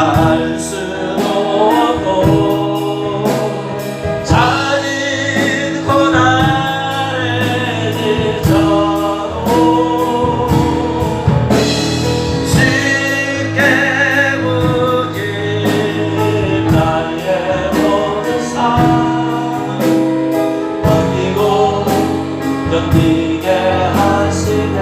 알 수도 없고 자진 고난에 지쳐도 쉽게 묶인 나의 모든 삶 버티고 견디게 하시네.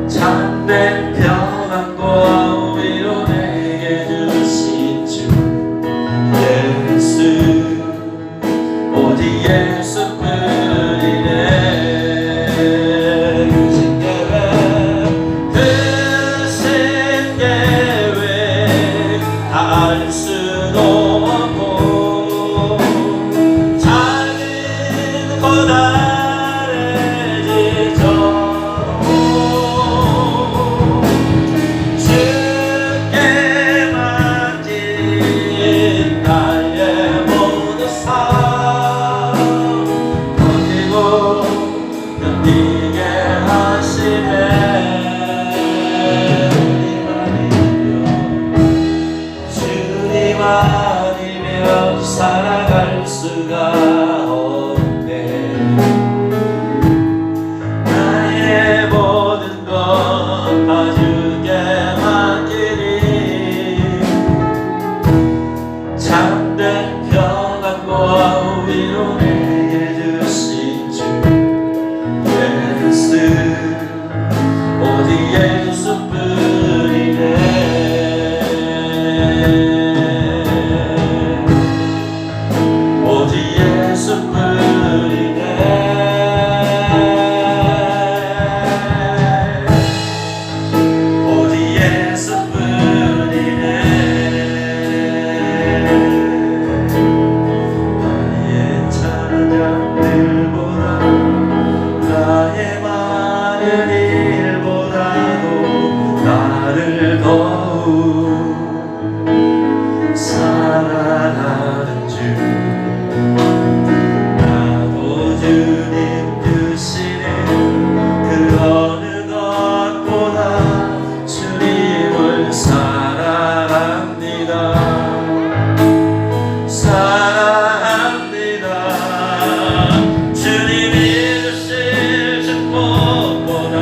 참된 평안과 위로 내게 주신 주 예수, 오직 예수뿐이네. 크신 계획 다 알 수도 없고 작은 고난에 지쳐도 쉽게 만진 나의 모든 삶 버티고 견디게 하시네. 주님 아니면 살아갈 수가 없네. 나의 모든 것 다 주께 맡기니 참된 평안과 위로 내게 주신 주 예수, 오직 예수뿐이네. 오직 예수뿐이네. 오직 예수뿐이네. 나의 찬양들보다 나의 많은 일보다도 나를 더욱 사랑하는 주, 나도 주님 주시는 그 어느 것보다 주님을 사랑합니다. 사랑합니다. 주님이 주실 축복보다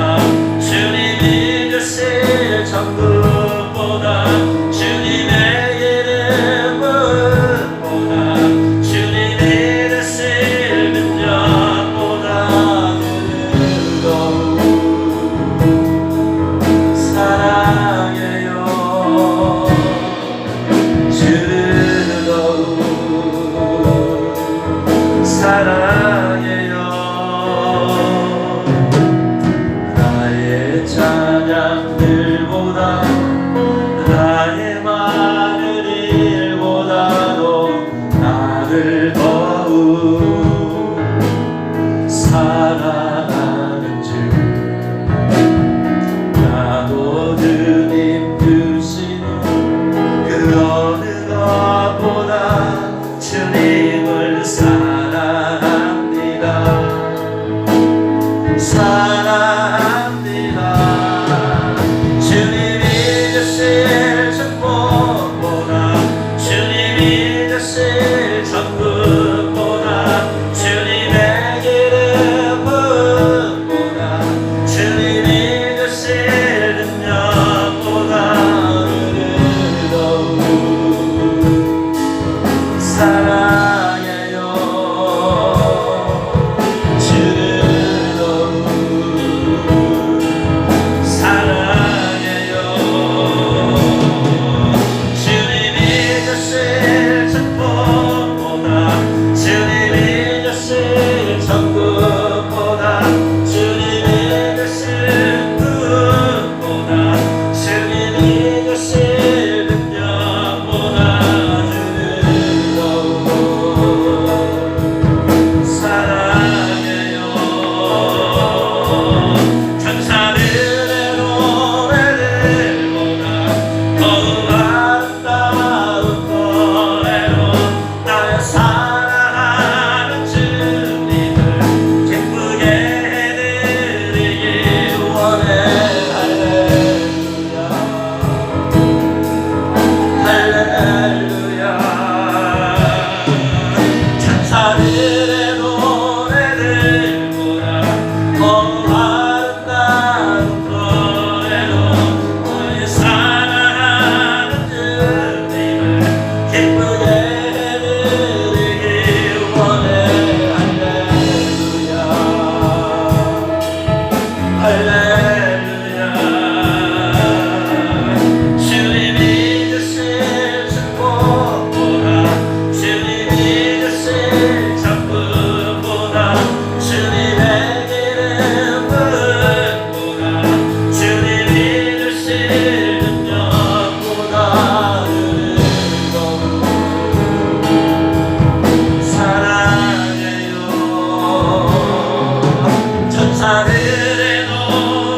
할렐루야. 주님이 주신 축복보다, 주님이 주신 작품보다, 주님의 기름보다, 주님이 주신 능력보다 사랑해요. 천사들의 노래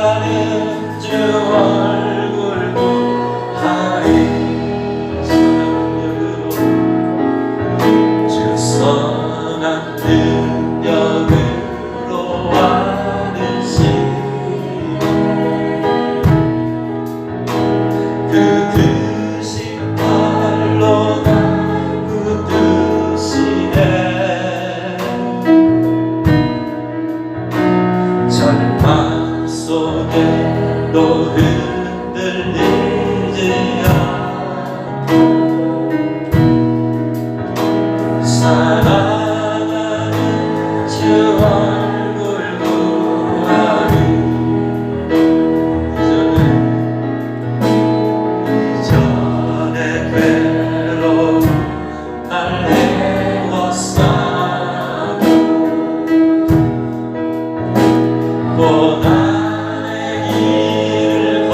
나는 주 얼굴 구하리 주 선한 능력으로 와르시니 그 크신 팔로 나 붙드시네 절망 속에도 흔들리지 않고 사랑하는 주 얼굴 구하리 이전에 괴로운 날 헤워싸고 고난의 길을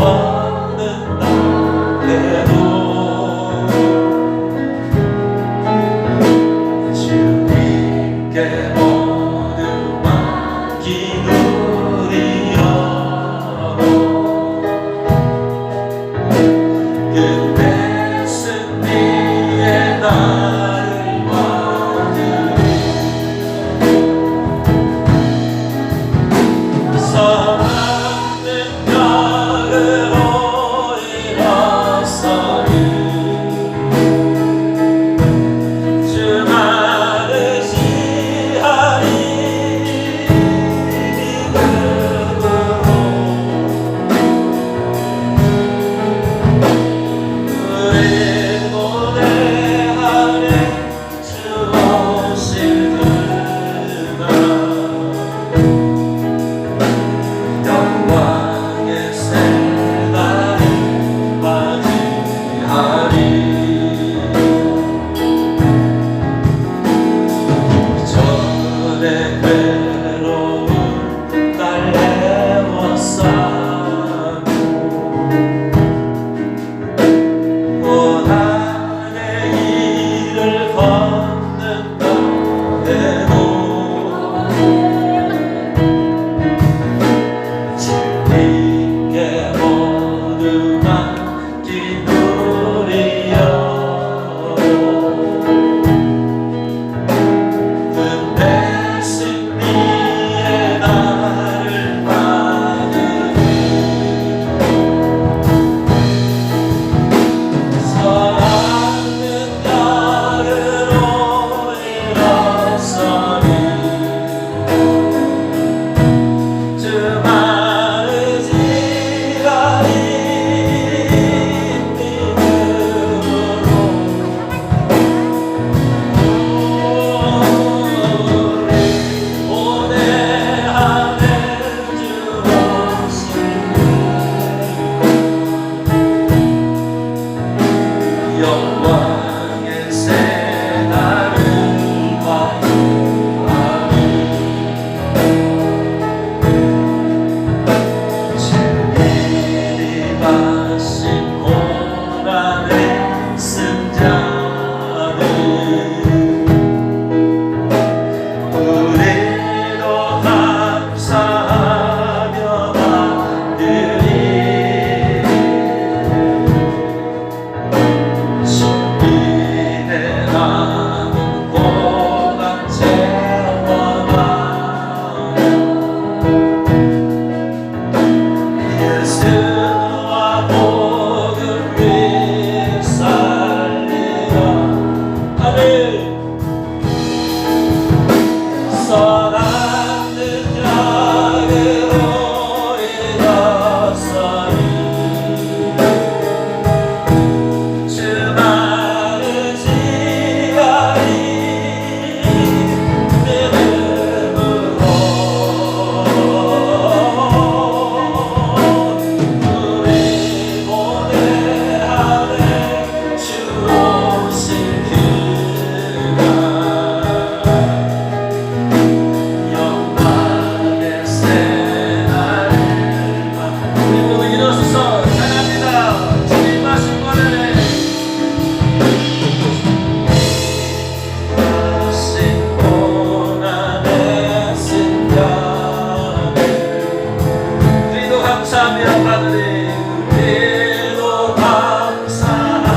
감사하며 받으리 우리도 감사하며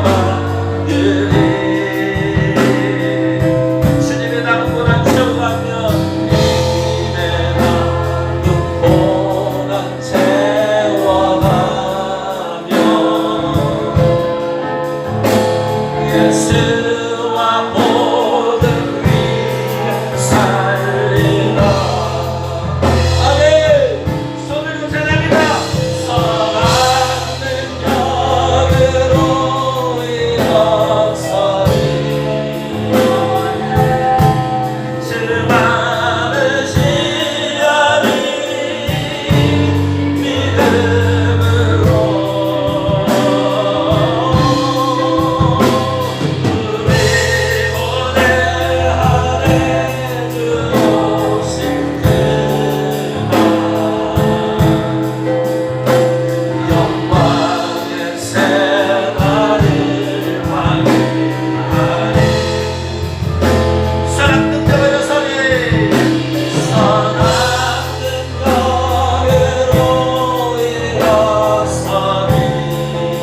받으리 주님의 남은 고난 채워가며 주님의 남은 고난 채워가며 예수와 보등 위에 살리라 아멘 손을 들고 찬양합니다 선한 능력으로 일어서리 주 많으시하니 믿음으로 우리 보내하네 주오신 그만 영광의 새날을 환희하리 선한 능력으로 서리 선한 능력으로 일어서리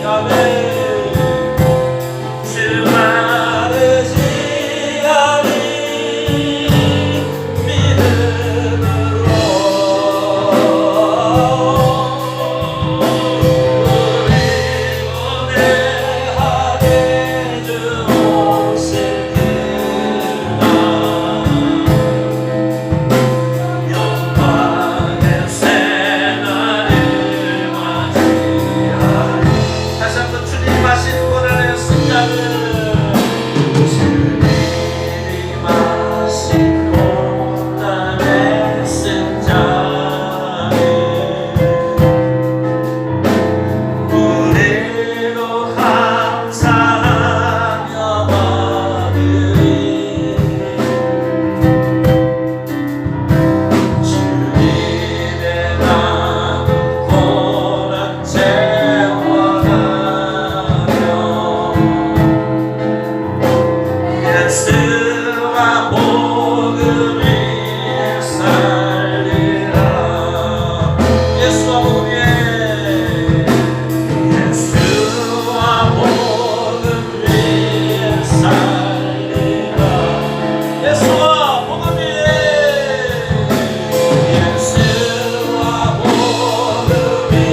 아멘 주 많으시하니 믿음으로 우리 보내하게 주오실 그만 영광의 새날을 맞이하리 다시 한번 주님 마신 고난의 승자는 주님이 마신 고난의 승자는 우리도 감사하며 받으리 주님의 남은 고난 채워가며 예수와 복음 위에 살리라 예수와 복음 위에 예수와 복음 위에 살리라 예수와 복음 위에 예수와 복음 위에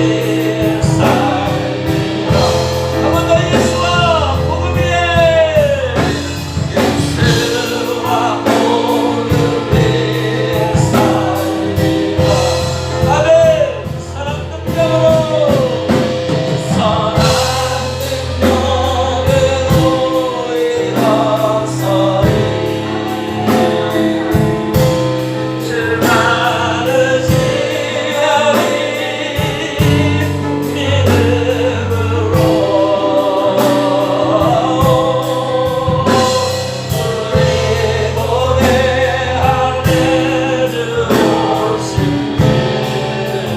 살리라 한 번 더 예수와 복음 위에 예수와 복음 위에 살리라 아멘 사랑 능력으로 선한 능력으로 일어서리 주 많으시하니 믿음으로 우리 보내하네 주오신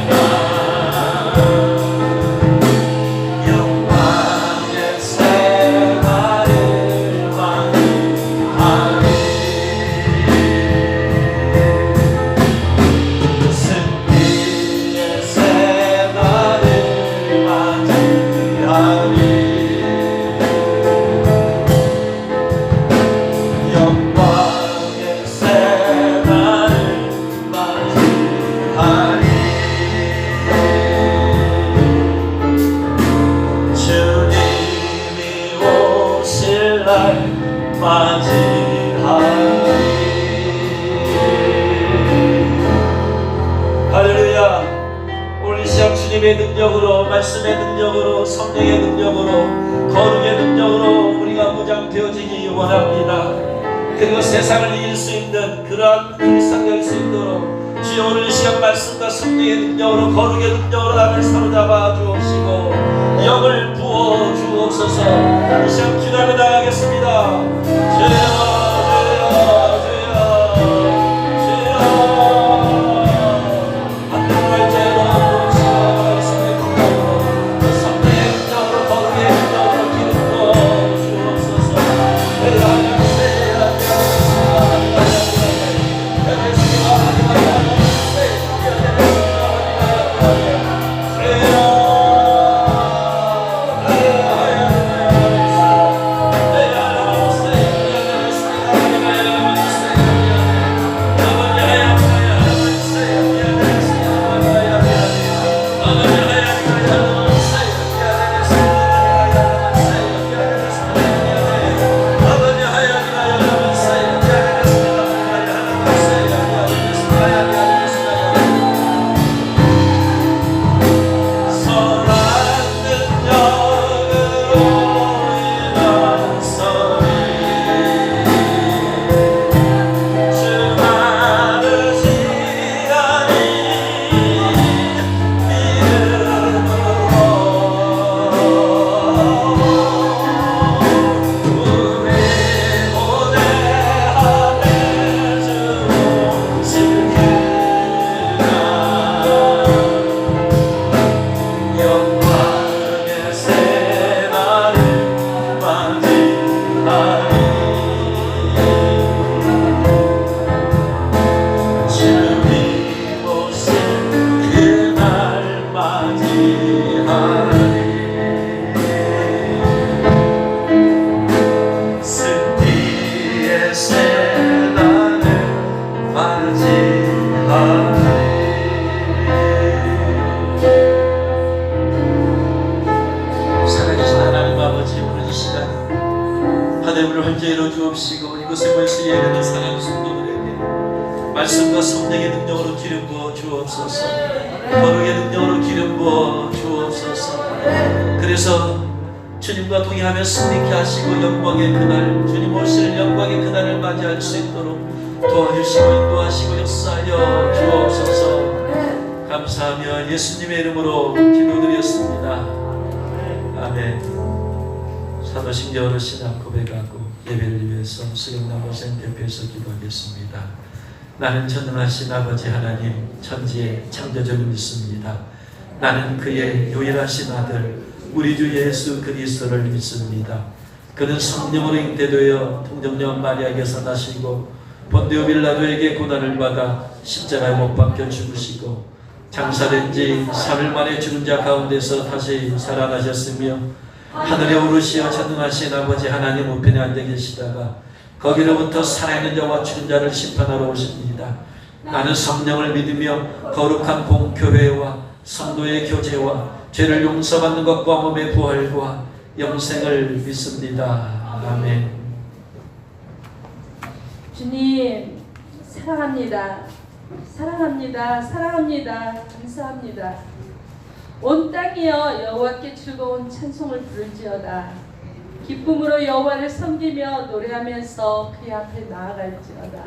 그만 영광의 새날을 환희하리 승리의 새날을 맞이하리 영광의 새날을 맞이하리 주님이 오실 날 맞이하리 할렐루야 오늘 이 시간 주님의 능력으로 말씀의 능력으로 성령의 능력으로 거룩의 능력으로 우리가 무장되어지기 원합니다 그리고 세상을 이길 수 있는 그러한 일상 될 수 있도록 주여 오늘 이 시간 말씀과 성령의 능력으로 거룩의 능력으로 나를 사로잡아 주옵시고 영을 부어 주옵소서 이 시간 기도하며 나가겠습니다 주여 주옵소서. 거룩의 능력으로 기름 부어 주옵소서. 그래서 주님과 동행하며 승리케 하시고 영광의 그날, 주님 오실 영광의 그날을 맞이할 수 있도록 도와주시고 인도하시고 역사하여 주옵소서. 감사하며 예수님의 이름으로 기도드렸습니다. 아멘. 사도신경 어르신 고백하고 예배를 위해서 수경나무 생 대표해서 기도하겠습니다. 나는 전능하신 아버지 하나님 천지의 창조주를 믿습니다. 나는 그의 유일하신 아들 우리 주 예수 그리스도를 믿습니다. 그는 성령으로 잉태되어 통정녀 마리아에게서 나시고 본디오 빌라도에게 고난을 받아 십자가에 못 박혀 죽으시고 장사된 지 3일 만에 죽은 자 가운데서 다시 살아나셨으며 하늘에 오르시어 전능하신 아버지 하나님 우편에 앉아 계시다가 거기로부터 살아있는 자와 죽은 자를 심판하러 오십니다. 나는 성령을 믿으며 거룩한 공교회와 성도의 교제와 죄를 용서받는 것과 몸의 부활과 영생을 믿습니다. 아멘. 주님 사랑합니다. 사랑합니다. 사랑합니다. 감사합니다. 온 땅이여 여호와께 즐거운 찬송을 부를지어다. 기쁨으로 여호와를 섬기며 노래하면서 그의 앞에 나아갈지어다.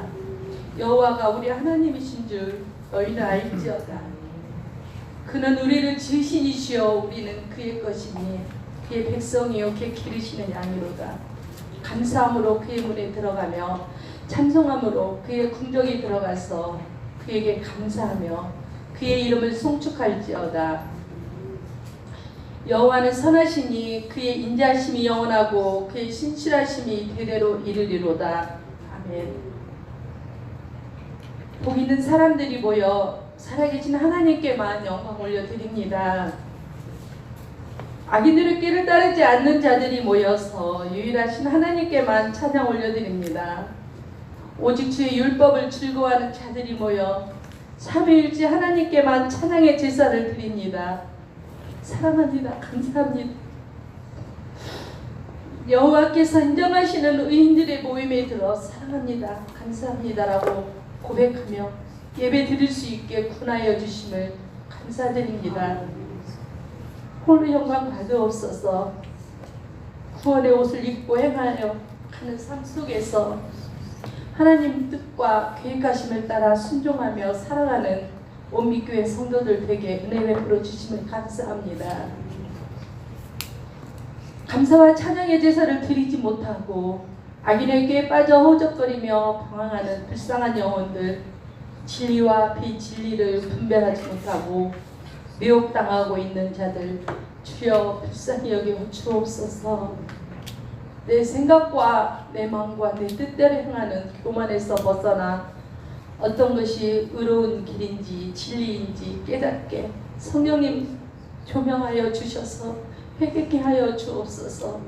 여호와가 우리 하나님이신 줄 너희는 알지어다. 그는 우리를 지으신 이시여 우리는 그의 것이니 그의 백성이요 그의 기르시는 양이로다. 감사함으로 그의 문에 들어가며 찬송함으로 그의 궁정에 들어가서 그에게 감사하며 그의 이름을 송축할지어다. 여호와는 선하시니 그의 인자하심이 영원하고 그의 신실하심이 대대로 이르리로다. 아멘. 복 있는 사람들이 모여 살아계신 하나님께만 영광 올려드립니다. 악인들의 길을 따르지 않는 자들이 모여서 유일하신 하나님께만 찬양 올려드립니다. 오직 주의 율법을 즐거워하는 자들이 모여 삼위일체 하나님께만 찬양의 제사를 드립니다. 사랑합니다. 감사합니다. 여호와께서 인정하시는 의인들의 모임에 들어 사랑합니다. 감사합니다라고 고백하며 예배 드릴 수 있게 군하여 주심을 감사드립니다. 홀로 영광 받으옵소서. 구원의 옷을 입고 행하여 가는 삶 속에서 하나님 뜻과 계획하심을 따라 순종하며 살아가는 온미교회 성도들 되게 은혜 베풀어 주심을 감사합니다. 감사와 찬양의 제사를 드리지 못하고 악인에게 빠져 허우적거리며 방황하는 불쌍한 영혼들, 진리와 비진리를 분별하지 못하고 미혹당하고 있는 자들 주여 불쌍히 여겨 주옵소서. 내 생각과 내 마음과 내 뜻대로 행하는 교만에서 벗어나 어떤 것이 의로운 길인지 진리인지 깨닫게 성령님 조명하여 주셔서 회개케 하여 주옵소서.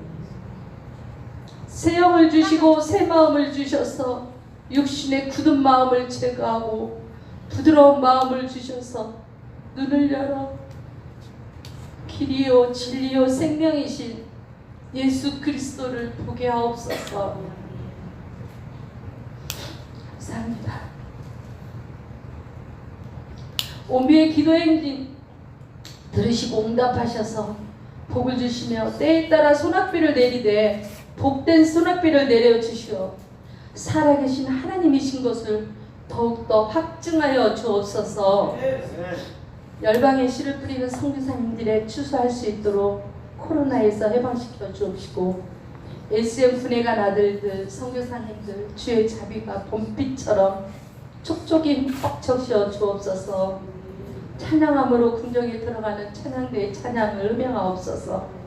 새 영을 주시고 새 마음을 주셔서 육신의 굳은 마음을 제거하고 부드러운 마음을 주셔서 눈을 열어 길이요 진리요 생명이신 예수 그리스도를 보게 하옵소서. 감사합니다. 온비의 기도 행진 들으시고 응답하셔서 복을 주시며 때에 따라 소낙비를 내리되 복된 소낙비를 내려주시어 살아계신 하나님이신 것을 더욱더 확증하여 주옵소서. 열방에 씨를 뿌리는 선교사님들의 추수할 수 있도록 코로나에서 해방시켜 주옵시고 SM 분해간 아들들 선교사님들 주의 자비가 봄빛처럼 촉촉이 흠뻑 적셔 주옵소서. 찬양함으로 궁정에 들어가는 찬양대의 찬양을 음행하옵소서.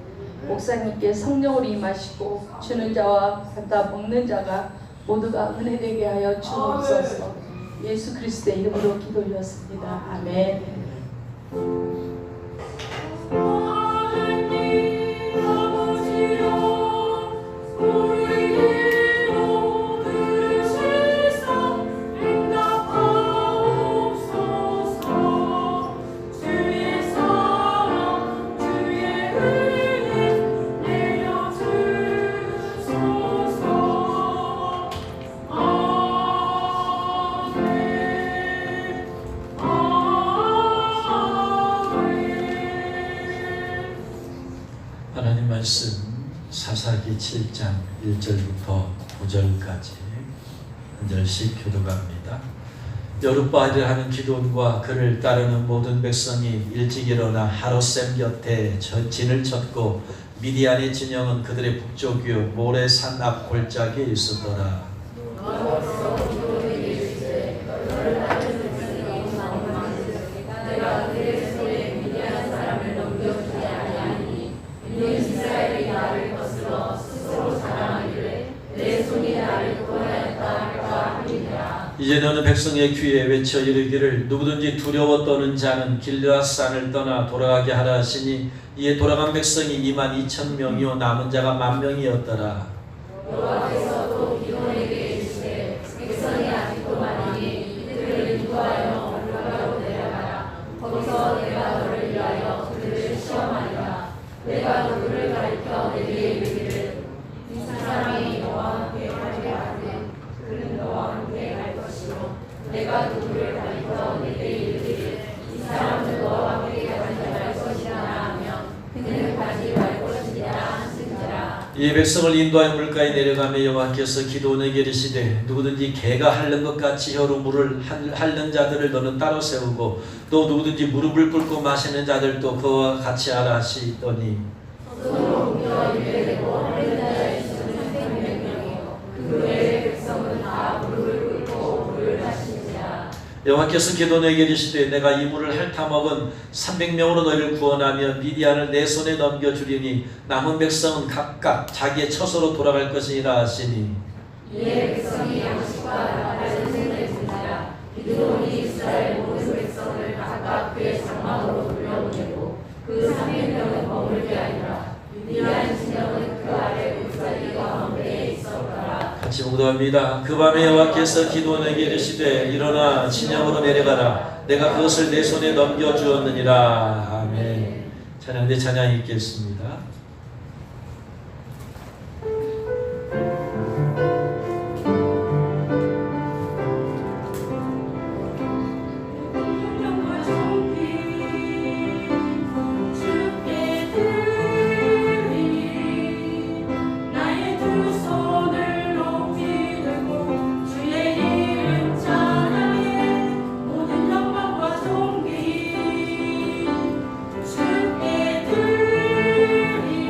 목사님께 성령으로 임하시고 주는 자와 받아 먹는 자가 모두가 은혜되게 하여 주옵소서. 예수 그리스도의 이름으로 기도 올렸습니다. 아멘. 아멘. 말씀 사사기 7장 1절부터 9절까지 한 절씩 교독합니다. 여룻바알이라 하는 기드온과 그를 따르는 모든 백성이 일찍 일어나 하롯셈 곁에 진을 쳤고 미디안의 진영은 그들의 북쪽이요 모레산 앞 골짜기에 있었더라. 이제 너는 백성의 귀에 외쳐 이르기를 누구든지 두려워 떠는 자는 길르앗산을 떠나 돌아가게 하라 하시니 이에 돌아간 백성이 22,000명이요 남은 자가 10,000명이었더라. 여호와께서도 기드온에게 이르시되 백성이 아직도 많으니 이들을 인도하여 올라가로 내려가라. 거기서 내가 너를 위하여 그들을 시험하리라. 내가 누구를 가리켜 내게 이르기를 이 사람이 너와 함께 가게 하되 그는 너와 함께 갈 것이요 내가 누구를 가리켜 내게 이르기를 이 사람은 너와 함께 갈 것이라 하면 그는 가지 말 것이니라 하신지라. 이 백성을 인도하여 물가에 내려가며 여호와께서 기드온에게 이르시되 누구든지 개가 핥는 것 같이 혀로 물을 핥는 자들을 너는 따로 세우고 또 누구든지 무릎을 꿇고 마시는 자들도 그와 같이 하라 하시더니 서로 옮겨 유예되고 핥는 자의 수는 100명이요 그 외의 백성은 다 무릎을 꿇고 물을 마시니라. 여호와께서 기드온에게 이르시되 내가 이 물을 핥아먹은 300명으로 너희를 구원하며 미디안을 내 손에 넘겨주리니 남은 백성은 각각 자기의 처소로 돌아갈 것이니라 하시니 이에 백성이 양식과 나팔을 생각했으나 기드온이 이스라엘 모든 백성을 각각 그의 장막으로 돌려보내고 그 300명은 머물게 하니라. 미디안 진영은 그 아래 울타리가 가운데에 있었더라. 같이 묵도합니다. 그 밤에 여호와께서 기드온에게 이르시되 일어나 진영으로 내려가라. 내가 그것을 내 손에 넘겨주었느니라. 아멘. 찬양대 찬양 읽겠습니다. 나의 두 손을 높이 들고 주의 이름 찬양해. 모든 영광과 존귀 주께 드리리.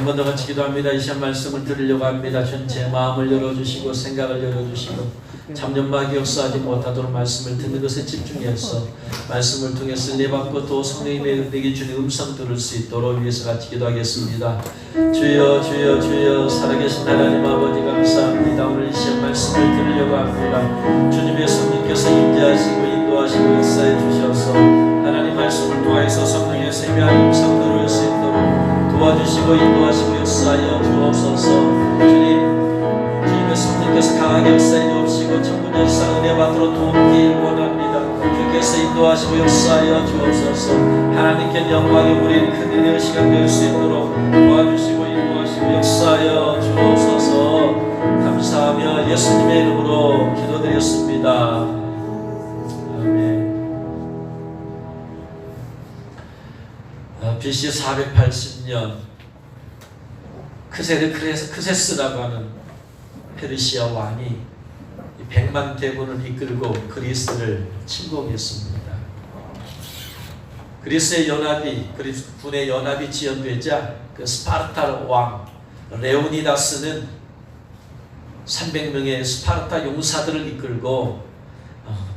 한 번 더 같이 기도합니다. 이 시간 말씀을 들으려고 합니다. 전체 마음을 열어주시고 생각을 열어주시고 잡념마귀 역사하지 못하도록 말씀을 듣는 것에 집중해서 말씀을 통해 쓸려받고 또 성령님의 은혜에 주는 음성 들을 수 있도록 위해서 같이 기도하겠습니다. 주여 주여 주여 살아계신 하나님 아버지 감사합니다. 오늘 이 시간 말씀을 들으려고 합니다. 주님의 성령께서 임재하시고 인도하시고 역사해 주셔서 하나님 말씀을 통해서 성령의 세미한 음성 들을 수 있도록 도와주시고 인도하시고 역사하여 주옵소서. 주님의 성령께서 강하게 역사해 주옵시고 천군 역사 은혜 받으러 도움길 원합니다. 주께서 인도하시고 역사하여 주옵소서. 하나님께 영광이 우리의 큰 은혜의 시간 될 수 있도록 도와주시고 인도하시고 역사하여 주옵소서. 감사하며 예수님의 이름으로 기도드렸습니다. 아멘. BC 480년 크세스라고 하는 페르시아 왕이 100만 대군을 이끌고 그리스를 침공했습니다. 그리스의 연합이 군의 연합이 지연되자 그 스파르타 왕 레오니다스는 300명의 스파르타 용사들을 이끌고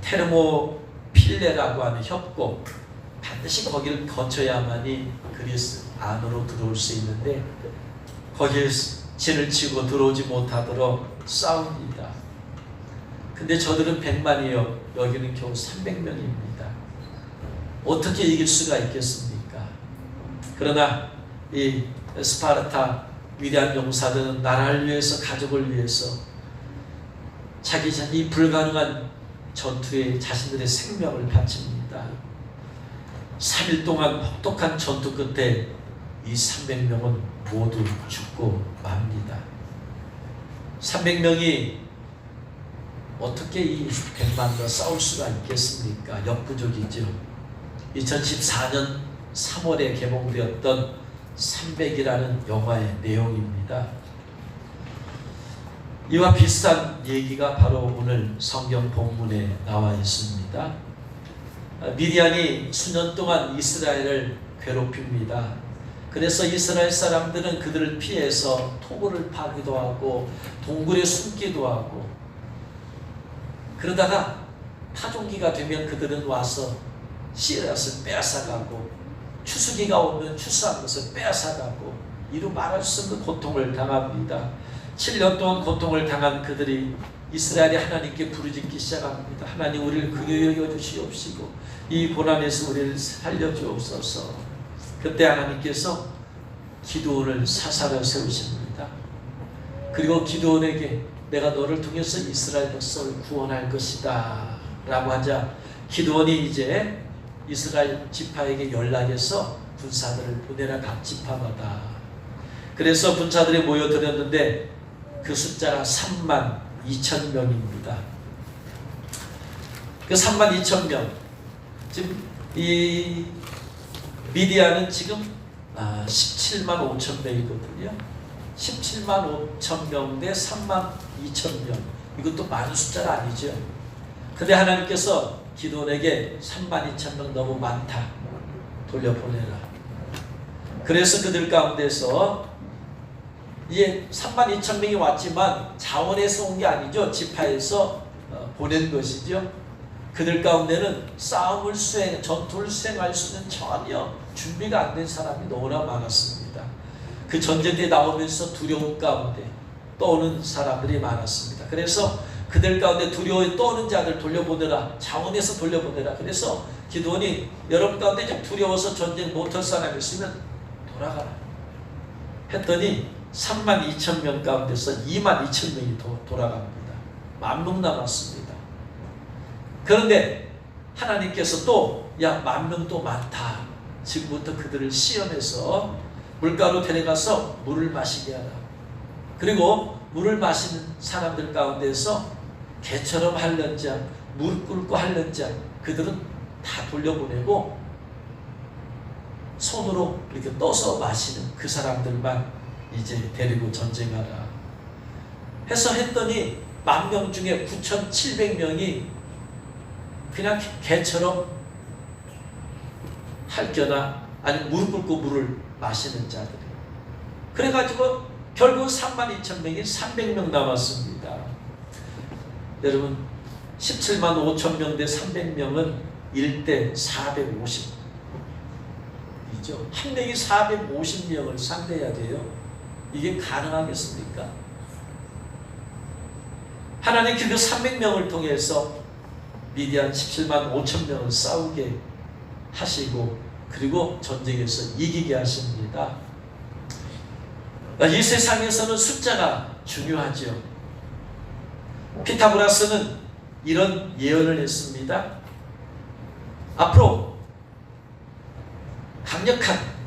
테르모필레라고 하는 협곡 반드시 거기를 거쳐야만이 그리스 안으로 들어올 수 있는데 거기에 진을 치고 들어오지 못하도록 싸웁니다. 근데 저들은 100만이요 여기는 겨우 300명입니다. 어떻게 이길 수가 있겠습니까? 그러나 이 스파르타 위대한 용사들은 나라를 위해서 가족을 위해서 이 불가능한 전투에 자신들의 생명을 바칩니다. 3일 동안 혹독한 전투 끝에 이 300명은 모두 죽고 맙니다. 300명이 어떻게 이 100만과 싸울 수가 있겠습니까? 역부족이죠. 2014년 3월에 개봉되었던 300이라는 영화의 내용입니다. 이와 비슷한 얘기가 바로 오늘 성경 본문에 나와 있습니다. 미디안이 수년 동안 이스라엘을 괴롭힙니다. 그래서 이스라엘 사람들은 그들을 피해서 토굴을 파기도 하고 동굴에 숨기도 하고 그러다가 파종기가 되면 그들은 와서 씨앗을 빼앗아가고 추수기가 오면 추수한 것을 빼앗아가고 이루 말할 수 없는 고통을 당합니다. 7년 동안 고통을 당한 그들이 이스라엘이 하나님께 부르짖기 시작합니다. 하나님 우리를 긍휼히 여겨주시옵시고 이 고난에서 우리를 살려주옵소서. 그때 하나님께서 기드온을 사사로 세우십니다. 그리고 기드온에게 내가 너를 통해서 이스라엘 백성을 구원할 것이다 라고 하자 기드온이 이제 이스라엘 지파에게 연락해서 군사들을 보내라 각 지파마다. 그래서 군사들이 모여들었는데 그 숫자가 32,000명입니다. 그 32,000명 지금 이 미디안은 지금 17만 5천 명이거든요. 17만 5천 명 대 32,000명 이것도 많은 숫자가 아니죠. 근데 하나님께서 기드온에게 32,000명 너무 많다 돌려보내라. 그래서 그들 가운데서 이제 32,000명이 왔지만 자원에서 온 게 아니죠. 지파에서 보낸 것이죠. 그들 가운데는 전투를 수행할 수 있는 전혀 준비가 안 된 사람이 너무나 많았습니다. 그 전쟁에 나오면서 두려움 가운데 떠오는 사람들이 많았습니다. 그래서 그들 가운데 두려워 떠오는 자들 돌려보내라. 자원에서 돌려보내라. 그래서 기드온이 여러분 가운데 좀 두려워서 전쟁 못할 사람이 있으면 돌아가라 했더니 32,000명 가운데서 22,000명이 돌아갑니다. 10,000명 남았습니다. 그런데 하나님께서 또 야 10,000명도 많다. 지금부터 그들을 시험해서 물가로 데려가서 물을 마시게 하라. 그리고 물을 마시는 사람들 가운데서 개처럼 하려는 자, 무릎 꿇고 하려는 자 그들은 다 돌려보내고 손으로 이렇게 떠서 마시는 그 사람들만 이제 데리고 전쟁하라 해서 했더니 10,000명 중에 9,700명이 그냥 개처럼 할겨나 아니면 무릎 꿇고 물을 마시는 자들이 그래가지고 결국 32,000명이 300명 남았습니다. 여러분 17만 5천 명 대 300명은 1대 450이죠. 한 명이 450명을 상대해야 돼요. 이게 가능하겠습니까? 하나님 그 300명을 통해서 미디안 17만 5천 명을 싸우게 하시고 그리고 전쟁에서 이기게 하십니다. 이 세상에서는 숫자가 중요하죠. 피타고라스는 이런 예언을 했습니다. 앞으로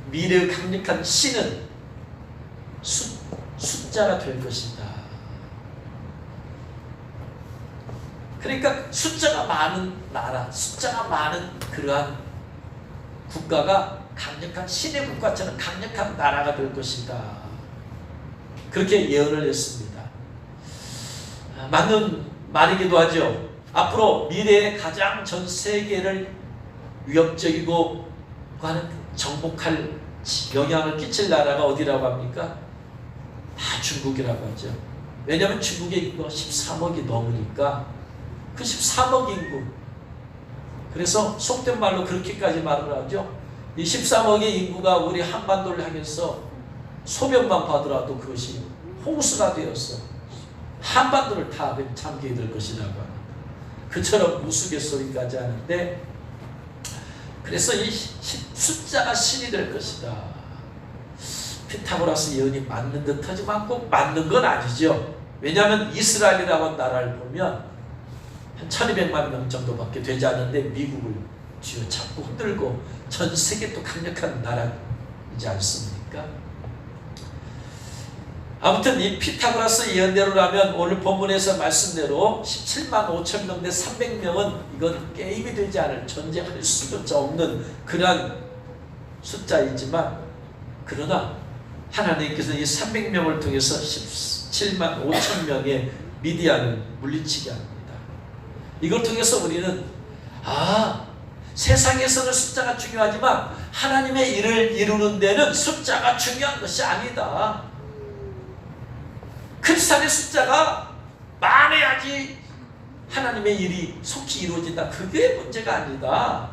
미래의 강력한 신은 숫자가 될 것이다. 그러니까 숫자가 많은 나라, 숫자가 많은 그러한 국가가 강력한 신의 국가처럼 강력한 나라가 될 것이다. 그렇게 예언을 했습니다. 맞는 말이기도 하죠. 앞으로 미래에 가장 전 세계를 위협적이고 하는 정복할 영향을 끼칠 나라가 어디라고 합니까? 다 중국이라고 하죠. 왜냐하면 중국의 인구가 13억이 넘으니까 그 13억 인구, 그래서 속된 말로 그렇게까지 말을 하죠. 이 13억의 인구가 우리 한반도를 향해서 소명만 받더라도 그것이 홍수가 되어서 한반도를 다 잠기게 될 것이라고 합니다. 그처럼 우스갯소리까지 하는데, 그래서 이 숫자가 신이 될 것이다. 피타고라스 예언이 맞는 듯 하지만 꼭 맞는 건 아니죠. 왜냐하면 이스라엘이라고 하는 나라를 보면 한 1200만 명 정도밖에 되지 않는데 미국을 쥐어잡고 흔들고 전 세계 또 강력한 나라이지 않습니까? 아무튼 이 피타고라스 예언대로라면 오늘 본문에서 말씀대로 17만 5천 명 대 300명은 이건 게임이 되지 않을, 전쟁할 수조차 없는 그러한 숫자이지만, 그러나 하나님께서 이 300명을 통해서 17만 5천 명의 미디안을 물리치게 합니다. 이걸 통해서 우리는 세상에서는 숫자가 중요하지만 하나님의 일을 이루는 데는 숫자가 중요한 것이 아니다. 크리스찬의 숫자가 많아야지 하나님의 일이 속히 이루어진다. 그게 문제가 아니다.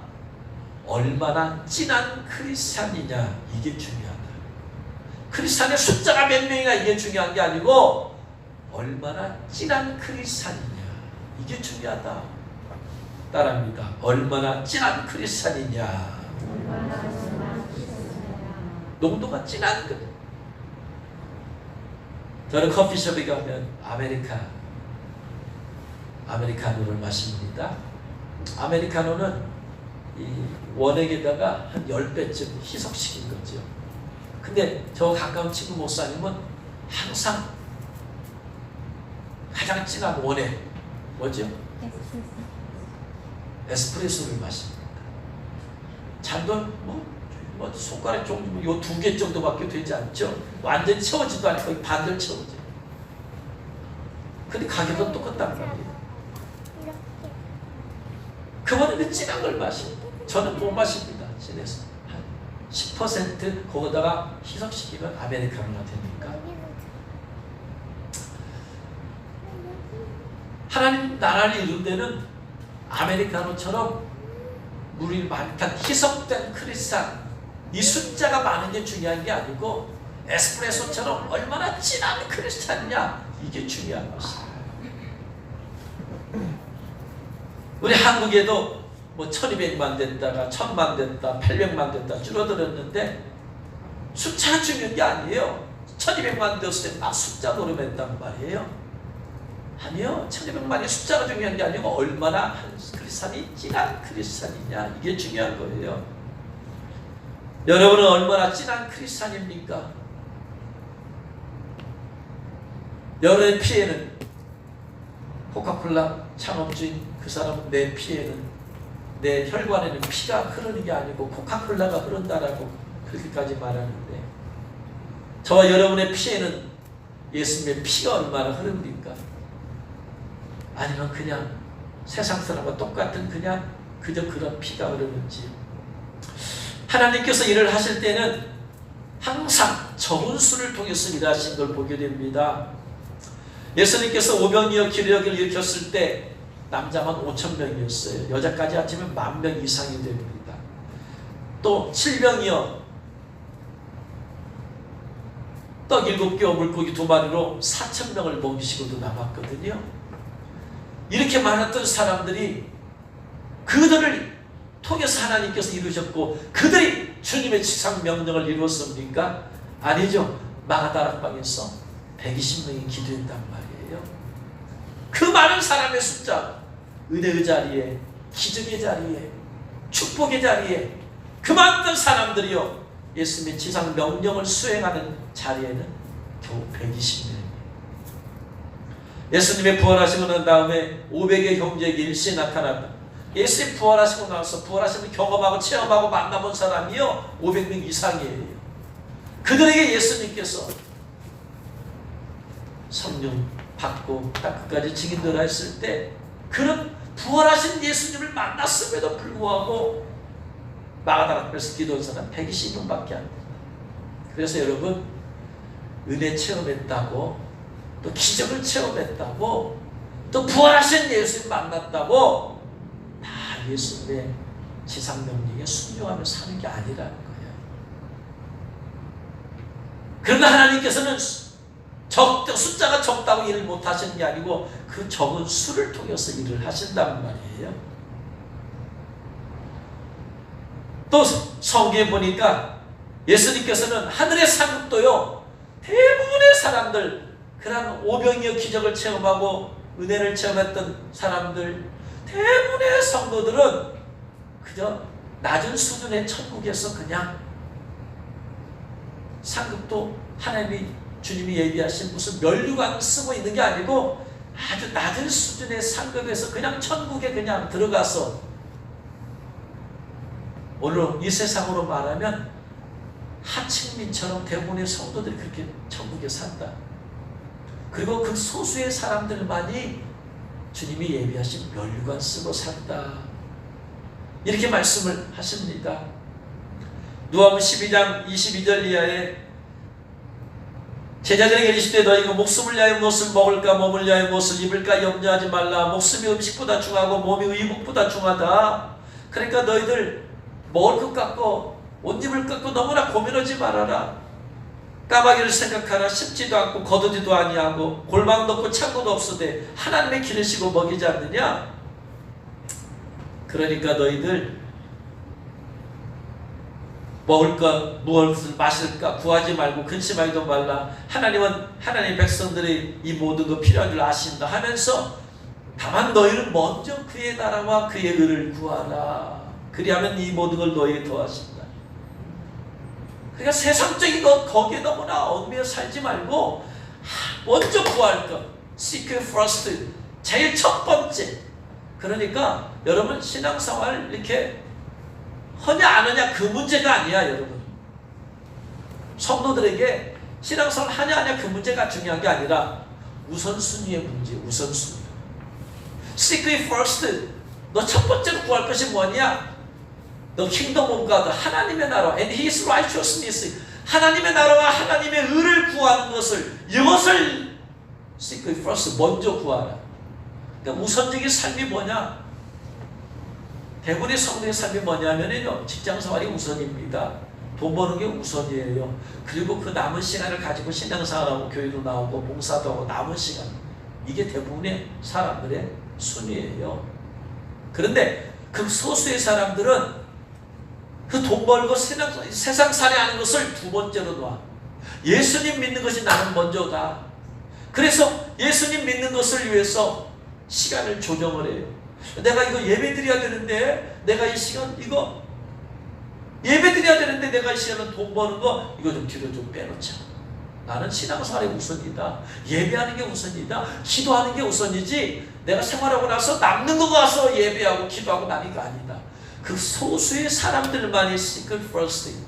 얼마나 진한 크리스찬이냐, 이게 중요하다. 크리스찬의 숫자가 몇 명이나 이게 중요한 게 아니고 얼마나 진한 크리스찬이냐, 이게 중요하다. 따라합니다. 얼마나 진한 크리스찬이냐. 농도가 진한 것. 저는 커피숍에 가면 아메리카노를 마십니다. 아메리카노는 이 원액에다가 한 10배쯤 희석시킨 거죠. 근데 저 가까운 친구 목사님은 항상 가장 진한 원액, 뭐죠? 에스프레소를 마십니다. 잔도 뭐 손가락 정도, 요 2개 정도밖에 되지 않죠. 완전히 채워지도 않고 거의 반절 채워져. 근데 가격은 똑같단 말이에요. 그거는 진한 걸 마십니다. 저는 못 마십니다. 진해서 한 10% 거기다가 희석시키면 아메리카노가 되니까. 하나님 나라를 이룬 데는 아메리카노처럼 물이 많다, 희석된 크리스찬, 이 숫자가 많은 게 중요한 게 아니고 에스프레소처럼 얼마나 진한 크리스찬이냐, 이게 중요한 것이다. 우리 한국에도 뭐 1200만 됐다가 1000만 됐다, 800만 됐다 줄어들었는데 숫자가 중요한 게 아니에요. 1200만 되었을 때 막 숫자 노름했단 말이에요. 아니요. 1200만이 숫자가 중요한 게 아니고 얼마나 한 크리스찬이 진한 크리스찬이냐, 이게 중요한 거예요. 여러분은 얼마나 진한 크리스찬입니까? 여러분의 피에는, 코카콜라 창업주인 그 사람은 내 피에는, 내 혈관에는 피가 흐르는 게 아니고 코카콜라가 흐른다라고 그렇게까지 말하는데, 저와 여러분의 피에는 예수님의 피가 얼마나 흐릅니까? 아니면 그냥 세상 사람과 똑같은 그냥 그저 그런 피가 흐르는지. 하나님께서 일을 하실 때는 항상 적은 수를 통해서 일하신 걸 보게 됩니다. 예수님께서 오병이어 기력을 일으켰을 때 남자만 5,000명이었어요. 여자까지 합치면 10,000명 이상이 됩니다. 또 7병이어 떡 7개와 물고기 2마리로 4,000명을 먹이시고도 남았거든요. 이렇게 많았던 사람들이 그들을 통해서 하나님께서 이루셨고 그들이 주님의 지상 명령을 이루었습니까? 아니죠. 마가다락방에서 120명이 기도했단 말이에요. 그 많은 사람의 숫자, 은혜의 자리에, 기적의 자리에, 축복의 자리에 그 많은 사람들이요 예수님의 지상 명령을 수행하는 자리에는 겨우 120명입니다. 예수님의 부활하시고 난 다음에 500의 형제에게 일시에 나타났다. 예수님 부활하시고 나서 부활하심을 경험하고 체험하고 만나본 사람이요 500명 이상이에요. 그들에게 예수님께서 성령 받고 딱 끝까지 증인들을 했을 때 그런 부활하신 예수님을 만났음에도 불구하고 마가다락 앞에서 기도한 사람 120명밖에 안 됩니다. 그래서 여러분 은혜 체험했다고 또 기적을 체험했다고 또 부활하신 예수님 만났다고 다 예수님의 지상 명령에 순종하며 사는 게 아니라는 거예요. 그러나 하나님께서는 숫자가 적다고 일을 못하시는 게 아니고 그 적은 수를 통해서 일을 하신다는 말이에요. 또 성경에 보니까 예수님께서는 하늘의 상급도요 대부분의 사람들 그런 오병이어 기적을 체험하고 은혜를 체험했던 사람들 대부분의 성도들은 그저 낮은 수준의 천국에서 그냥 상급도 하나님이 주님이 예비하신 무슨 면류관 쓰고 있는 게 아니고 아주 낮은 수준의 상급에서 그냥 천국에 그냥 들어가서 오늘 이 세상으로 말하면 하층민처럼 대부분의 성도들이 그렇게 천국에 산다. 그리고 그 소수의 사람들만이 주님이 예비하신 면류관 쓰고 산다. 이렇게 말씀을 하십니다. 누가복음 12장 22절 이하에 제자들에게 이르시되 너희가 목숨을 위하여 무엇을 먹을까 몸을 위하여 무엇을 입을까 염려하지 말라. 목숨이 음식보다 중하고 몸이 의복보다 중하다. 그러니까 너희들 먹을 것 갖고 옷 입을 것 갖고 너무나 고민하지 말아라. 까마귀를 생각하라. 심지도 않고 거두지도 아니하고 골방도 없고 창고도 없으되 하나님의 기르시고 먹이지 않느냐. 그러니까 너희들 먹을 것, 무엇을 마실까 구하지 말고 근심하지도 말라. 하나님은 하나님의 백성들이 이 모든 것 필요한 줄 아신다 하면서 다만 너희는 먼저 그의 나라와 그의 의를 구하라. 그리하면 이 모든 걸 너희에게 더하신다. 그러니까 세상적인 것 거기에 너무나 얽매여 살지 말고 먼저 구할 것, seek first, 제일 첫 번째. 그러니까 여러분 신앙생활 이렇게 하냐 안 하냐 그 문제가 아니야. 여러분 성도들에게 신앙생활 하냐 안 하냐 그 문제가 중요한 게 아니라 우선순위의 문제. 우선순위. seek first. 너 첫 번째로 구할 것이 뭐냐? 너 kingdom of God, 하나님의 나라 and His righteousness, 하나님의 나라와 하나님의 의를 구하는 것을, 이것을 seek first, 먼저 구하라. 그러니까 우선적인 삶이 뭐냐? 대부분의 성도의 삶이 뭐냐면요, 직장생활이 우선입니다. 돈 버는 게 우선이에요. 그리고 그 남은 시간을 가지고 신앙생활하고 교회도 나오고 봉사도 하고 남은 시간, 이게 대부분의 사람들의 순위예요. 그런데 그 소수의 사람들은 그 돈 벌고 세상살이 하는 것을 두 번째로 놔. 예수님 믿는 것이 나는 먼저다. 그래서 예수님 믿는 것을 위해서 시간을 조정을 해요. 내가 이거 예배 드려야 되는데 내가 이 시간 이거 예배 드려야 되는데 내가 이 시간은 돈 버는 거 이거 좀 뒤로 좀 빼놓자. 나는 신앙생활이 우선이다. 예배하는 게 우선이다. 기도하는 게 우선이지 내가 생활하고 나서 남는 거 가서 예배하고 기도하고 나는 게 아니다. 그 소수의 사람들만이 seek first.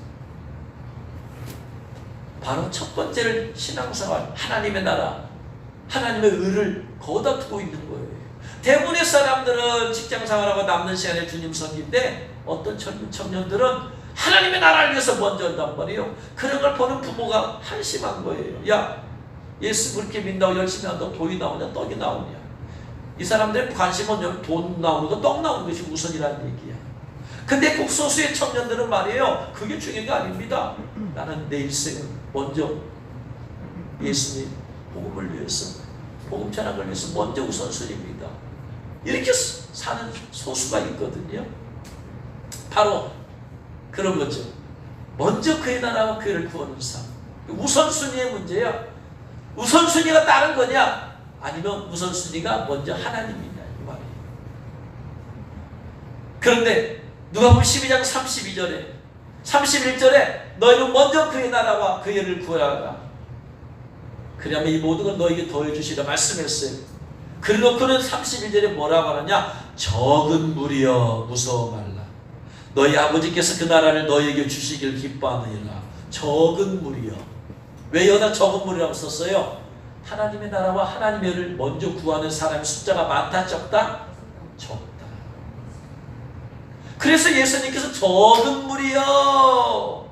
바로 첫 번째를 신앙생활, 하나님의 나라, 하나님의 의를 거기다 두고 있는 거예요. 대부분의 사람들은 직장생활하고 남는 시간에 주님 섬기는데 어떤 청년들은 하나님의 나라를 위해서 먼저 한단 말이에요. 그런 걸 보는 부모가 한심한 거예요. 야, 예수 그렇게 믿는다고 열심히 한다고 돈이 나오냐 떡이 나오냐. 이 사람들의 관심은 돈 나오는 거 떡 나오는 것이 우선이라는 얘기야. 근데 극소수의 청년들은 말이에요, 그게 중요한 게 아닙니다. 나는 내 일생을 먼저 예수님 복음을 위해서, 복음 전하기 위해서 먼저 우선순위입니다. 이렇게 사는 소수가 있거든요. 바로 그런 거죠. 먼저 그의 나라와 그를 구하는 삶. 우선순위의 문제야. 우선순위가 다른 거냐? 아니면 우선순위가 먼저 하나님이냐 이 말이에요. 그런데 누가복음 12장 32절에 31절에 너희는 먼저 그의 나라와 그의 일을 구하라. 그러면 이 모든 걸 너에게 더해주시라 말씀했어요. 그래놓고는 31절에 뭐라고 하느냐? 적은 무리여 무서워 말라. 너희 아버지께서 그 나라를 너희에게 주시길 기뻐하느니라. 적은 무리여. 왜 여기다 적은 무리라고 썼어요? 하나님의 나라와 하나님의 일을 먼저 구하는 사람의 숫자가 많다 적다? 적다. 그래서 예수님께서 적은 무리여,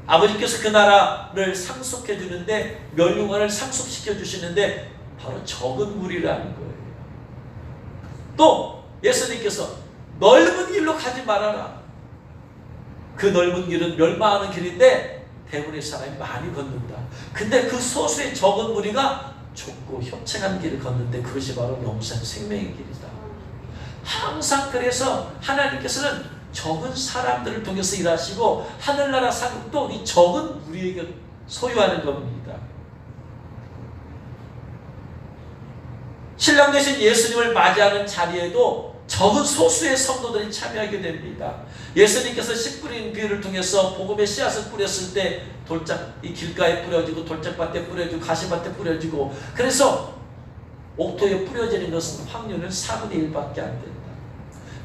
아버지께서 그 나라를 상속해 주는데, 멸류관을 상속시켜 주시는데 바로 적은 무리라는 거예요. 또 예수님께서 넓은 길로 가지 말아라. 그 넓은 길은 멸망하는 길인데 대부분의 사람이 많이 걷는다. 근데 그 소수의 적은 무리가 좁고 협착한 길을 걷는데 그것이 바로 영생 생명의 길이다. 항상 그래서 하나님께서는 적은 사람들을 통해서 일하시고 하늘나라 상급도 이 적은 무리에게 소유하는 겁니다. 신랑 되신 예수님을 맞이하는 자리에도 적은 소수의 성도들이 참여하게 됩니다. 예수님께서 씨 뿌린 비유를 통해서 복음의 씨앗을 뿌렸을 때 이 길가에 뿌려지고 돌짝밭에 뿌려지고 가시밭에 뿌려지고, 그래서 옥토에 뿌려지는 것은 확률은 4분의 1밖에 안 된다.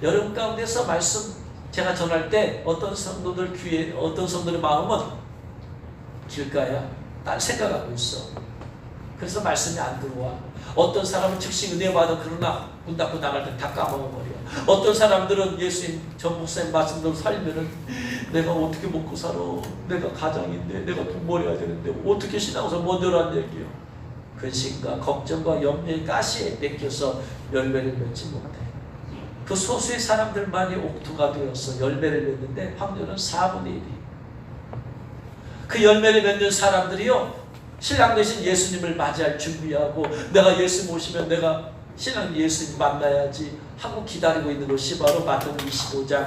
여러분 가운데서 말씀 제가 전할 때 어떤 성도들 귀에, 어떤 성도들의 마음은 길가야, 딴 생각하고 있어. 그래서 말씀이 안 들어와. 어떤 사람은 즉시 은혜 받아 그러나 문 닫고 나갈 때 다 까먹어버려. 어떤 사람들은 예수님 전 목사님 말씀대로 살면은 내가 어떻게 먹고 살아, 내가 가장인데 내가 돈 벌어야 되는데 어떻게 신앙에서 먼저란 얘기예요. 근심과 걱정과 염려의 가시에 뺏겨서 열매를 맺지 못해. 그 소수의 사람들만이 옥토가 되어서 열매를 맺는데 확률은 4분의 1이. 그 열매를 맺는 사람들이요, 신랑 되신 예수님을 맞이할 준비하고, 내가 예수 모시면 내가 신랑 예수님 만나야지 하고 기다리고 있는 것이 바로 마태복음 25장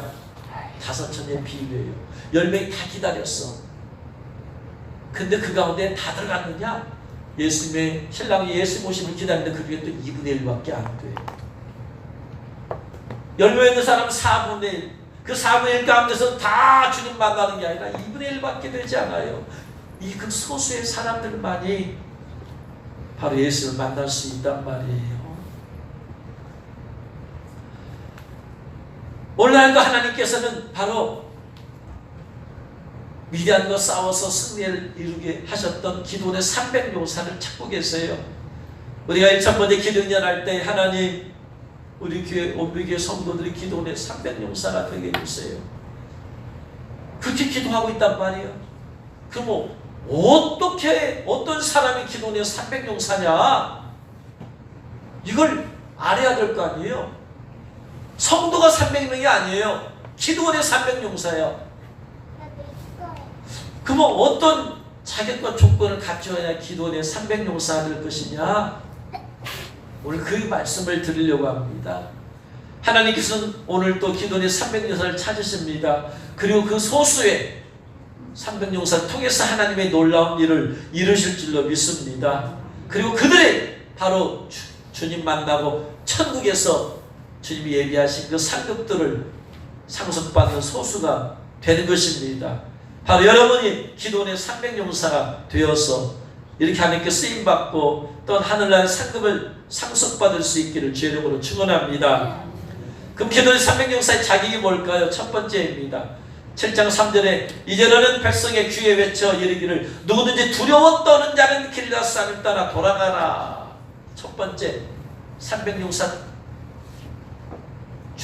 5천의 비유예요. 열명이 다 기다렸어. 근데 그 가운데 다 들어갔느냐? 예수님의 신랑이 예수 모심을 기다리는데 그 중에 또 2분의 1밖에 안 돼. 열명에 있는 사람은 4분의 1. 그 4분의 1 가운데서 다 주님 만나는 게 아니라 2분의 1밖에 되지 않아요. 이 그 소수의 사람들만이 바로 예수를 만날 수 있단 말이에요. 오늘날도 하나님께서는 바로 미디안과 싸워서 승리를 이루게 하셨던 기도원의 300용사를 찾고 계세요. 우리가 1,000번째 기도연할 때 하나님, 우리 교회 온비교회 성도들이 기도원의 300용사가 되게 해주세요. 그렇게 기도하고 있단 말이에요. 그럼 어떻게 어떤 사람이 기도원의 300용사냐? 이걸 알아야 될 거 아니에요. 성도가 300명이 아니에요. 기도원의 300용사예요. 그러면 어떤 자격과 조건을 갖춰야 기도원의 300용사가 될 것이냐? 오늘 그 말씀을 드리려고 합니다. 하나님께서는 오늘 또 기도원의 300용사를 찾으십니다. 그리고 그 소수의 300용사를 통해서 하나님의 놀라운 일을 이루실 줄로 믿습니다. 그리고 그들이 바로 주님 만나고 천국에서 주님이 예비하신 그 상급들을 상속받는 소수가 되는 것입니다. 바로 여러분이 기도원의 300용사가 되어서 이렇게 하나님께 쓰임받고 또 하늘나라의 상급을 상속받을 수 있기를 주의 이름으로 축원합니다. 그럼 기도원의 300용사의 자격이 뭘까요? 첫 번째입니다. 7장 3절에 이제 너는 백성의 귀에 외쳐 이르기를 누구든지 두려워 떠는 자는 길라산을 따라 돌아가라. 첫 번째 300용사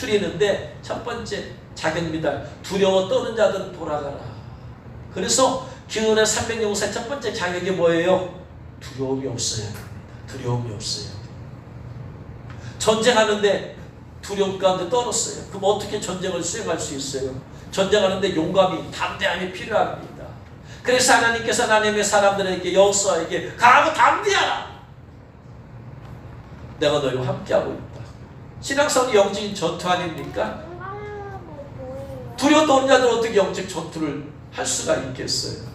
추리는데 첫 번째 자격입니다. 두려워 떠는 자들은 돌아가라. 그래서 기도원의 300용사의 첫 번째 자격이 뭐예요? 두려움이 없어야 됩니다. 두려움이 없어야 돼요. 전쟁하는데 두려움 가운데 떨었어요. 그럼 어떻게 전쟁을 수행할 수 있어요? 전쟁하는데 용감이, 담대함이 필요합니다. 그래서 하나님께서 하나님의 사람들에게, 여호수아에게 강하고 담대하라. 내가 너희와 함께하고 있다. 신앙성이 영적인 전투 아닙니까? 두려워 떠는 자들은 어떻게 영적 전투를 할 수가 있겠어요?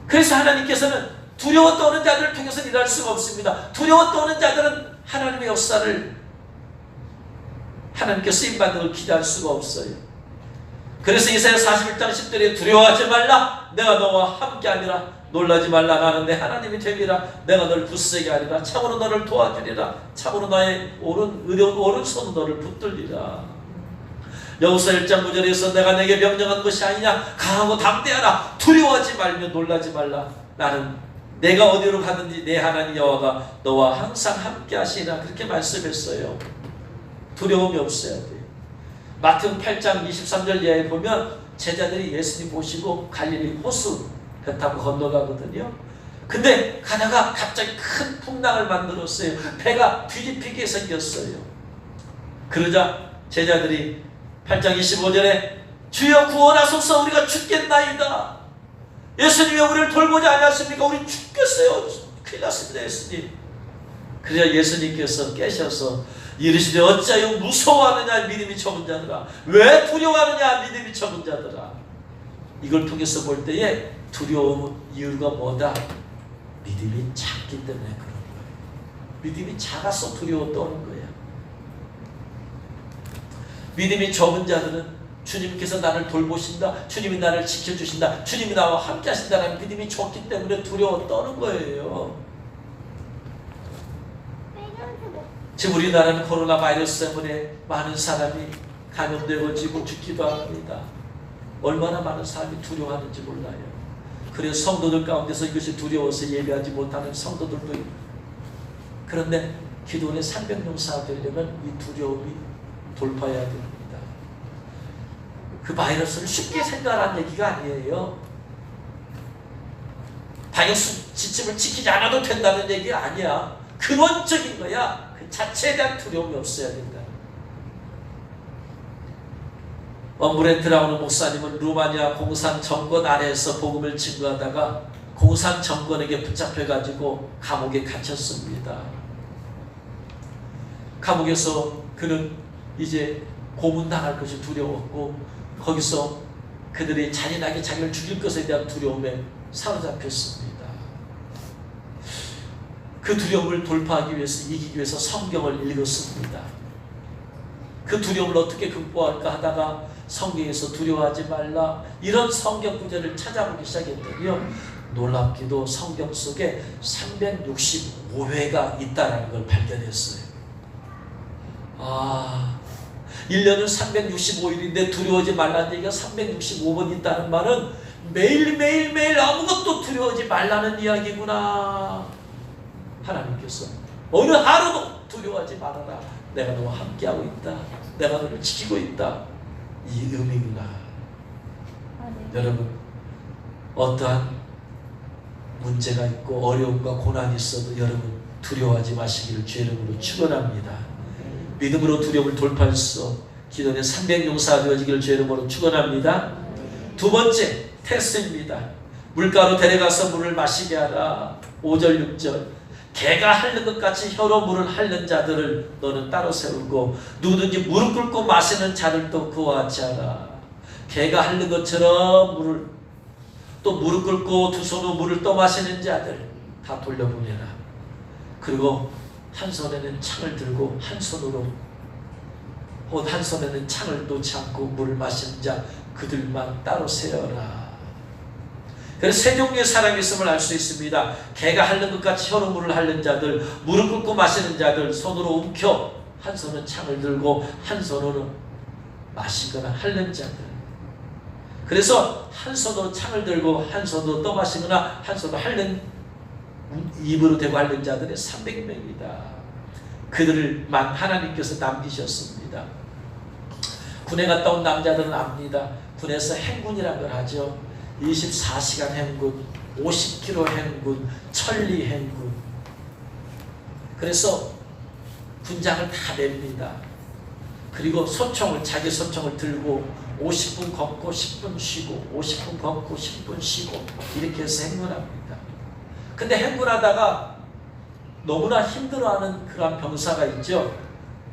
그래서 하나님께서는 두려워 떠는 자들을 통해서 일할 수가 없습니다. 두려워 떠는 자들은 하나님의 역사를, 하나님께 쓰임받는 걸 기대할 수가 없어요. 그래서 이사야 41장 10절에 두려워하지 말라. 내가 너와 함께하리라. 놀라지 말라. 나는 내 하나님이 됨이라. 내가 너를 굳세게 하리라. 참으로 너를 도와주리라. 참으로 나의 오른손으로 너를 붙들리라. 여호수아 1장 9절에서 내가 내게 명령한 것이 아니냐. 강하고 담대하라. 두려워하지 말며 놀라지 말라. 나는 내가 어디로 가든지 내 하나님 여호와가 너와 항상 함께 하시리라. 그렇게 말씀했어요. 두려움이 없어야 돼요. 마태복음 8장 23절 이하에 보면 제자들이 예수님 모시고 갈릴리 호수 배 타고 건너가거든요. 근데 가다가 갑자기 큰 풍랑을 만들었어요. 배가 뒤집히게 생겼어요. 그러자 제자들이 8장 25절에 주여 구원하소서 우리가 죽겠나이다. 예수님이 우리를 돌보지 않았습니까? 우리 죽겠어요. 큰일 났습니다 예수님. 그러자 예수님께서 깨셔서 이르시되 어찌하여 무서워하느냐 믿음이 적은 자들아. 왜 두려워하느냐 믿음이 적은 자들아. 이걸 통해서 볼 때에 두려움 이유가 뭐다? 믿음이 작기 때문에 그런 거예요. 믿음이 작아서 두려워 떠는 거야. 믿음이 적은 자들은 주님께서 나를 돌보신다, 주님이 나를 지켜주신다, 주님이 나와 함께 하신다는 믿음이 적기 때문에 두려워 떠는 거예요. 지금 우리나라는 코로나 바이러스 때문에 많은 사람이 감염되고 지고 죽기도 합니다. 얼마나 많은 사람이 두려워하는지 몰라요. 그래서 성도들 가운데서 이것이 두려워서 예배하지 못하는 성도들도 있고. 그런데 기도원의 300용사가 되려면 이 두려움이 돌파해야 됩니다. 그 바이러스를 쉽게 생각하라는 얘기가 아니에요. 방역 지침을 지키지 않아도 된다는 얘기가 아니야. 근원적인 거야. 그 자체에 대한 두려움이 없어야 된다. 엄브레트라우는 목사님은 루마니아 공산 정권 아래에서 복음을 증거하다가 공산 정권에게 붙잡혀가지고 감옥에 갇혔습니다. 감옥에서 그는 이제 고문당할 것이 두려웠고 거기서 그들이 잔인하게 자기를 죽일 것에 대한 두려움에 사로잡혔습니다. 그 두려움을 돌파하기 위해서, 이기기 위해서 성경을 읽었습니다. 그 두려움을 어떻게 극복할까 하다가 성경에서 두려워하지 말라 이런 성경 구절을 찾아보기 시작했더니요, 놀랍게도 성경 속에 365회가 있다는 걸 발견했어요. 1년은 365일인데 두려워하지 말라는 얘기가 365번 있다는 말은 매일매일 아무것도 두려워하지 말라는 이야기구나. 하나님께서 어느 하루도 두려워하지 말아라. 내가 너와 함께하고 있다. 내가 너를 지키고 있다. 이 의미구나. 네. 여러분, 어떠한 문제가 있고 어려움과 고난이 있어도 여러분 두려워하지 마시기를 주의 이름으로 축원합니다. 믿음으로 두려움을 돌파해서 기도의 300용사가 되어지기를 주의 이름으로 축원합니다. 두 번째 테스트입니다. 물가로 데려가서 물을 마시게 하라. 5절 6절 개가 핥는 것 같이 혀로 물을 핥는 자들을 너는 따로 세우고 누구든지 무릎 꿇고 마시는 자들도 그와 같이 하라. 개가 핥는 것처럼 물을, 또 무릎 꿇고 두 손으로 물을 떠 마시는 자들 다 돌려보내라. 그리고 한 손에는 창을 들고 한 손으로 혹은 한 손에는 창을 놓지 않고 물을 마시는 자 그들만 따로 세어라. 그래서 세 종류의 사람이 있음을 알 수 있습니다. 개가 핥는 것 같이 혀로 물을 핥는 자들, 무릎 꿇고 마시는 자들, 손으로 움켜 한 손은 창을 들고 한 손으로 마시거나 핥는 자들. 그래서 한 손으로 창을 들고 한 손으로 떠 마시거나 한 손으로 핥는, 입으로 대고 핥는 자들이 300명이다. 그들만 하나님께서 남기셨습니다. 군에 갔다 온 남자들은 압니다. 군에서 행군이라는 걸 하죠. 24시간 행군, 50km 행군, 천리 행군. 그래서 군장을 다 냅니다. 그리고 소총을, 자기 소총을 들고 50분 걷고 10분 쉬고 50분 걷고 10분 쉬고 이렇게 해서 행군합니다. 근데 행군하다가 너무나 힘들어하는 그런 병사가 있죠.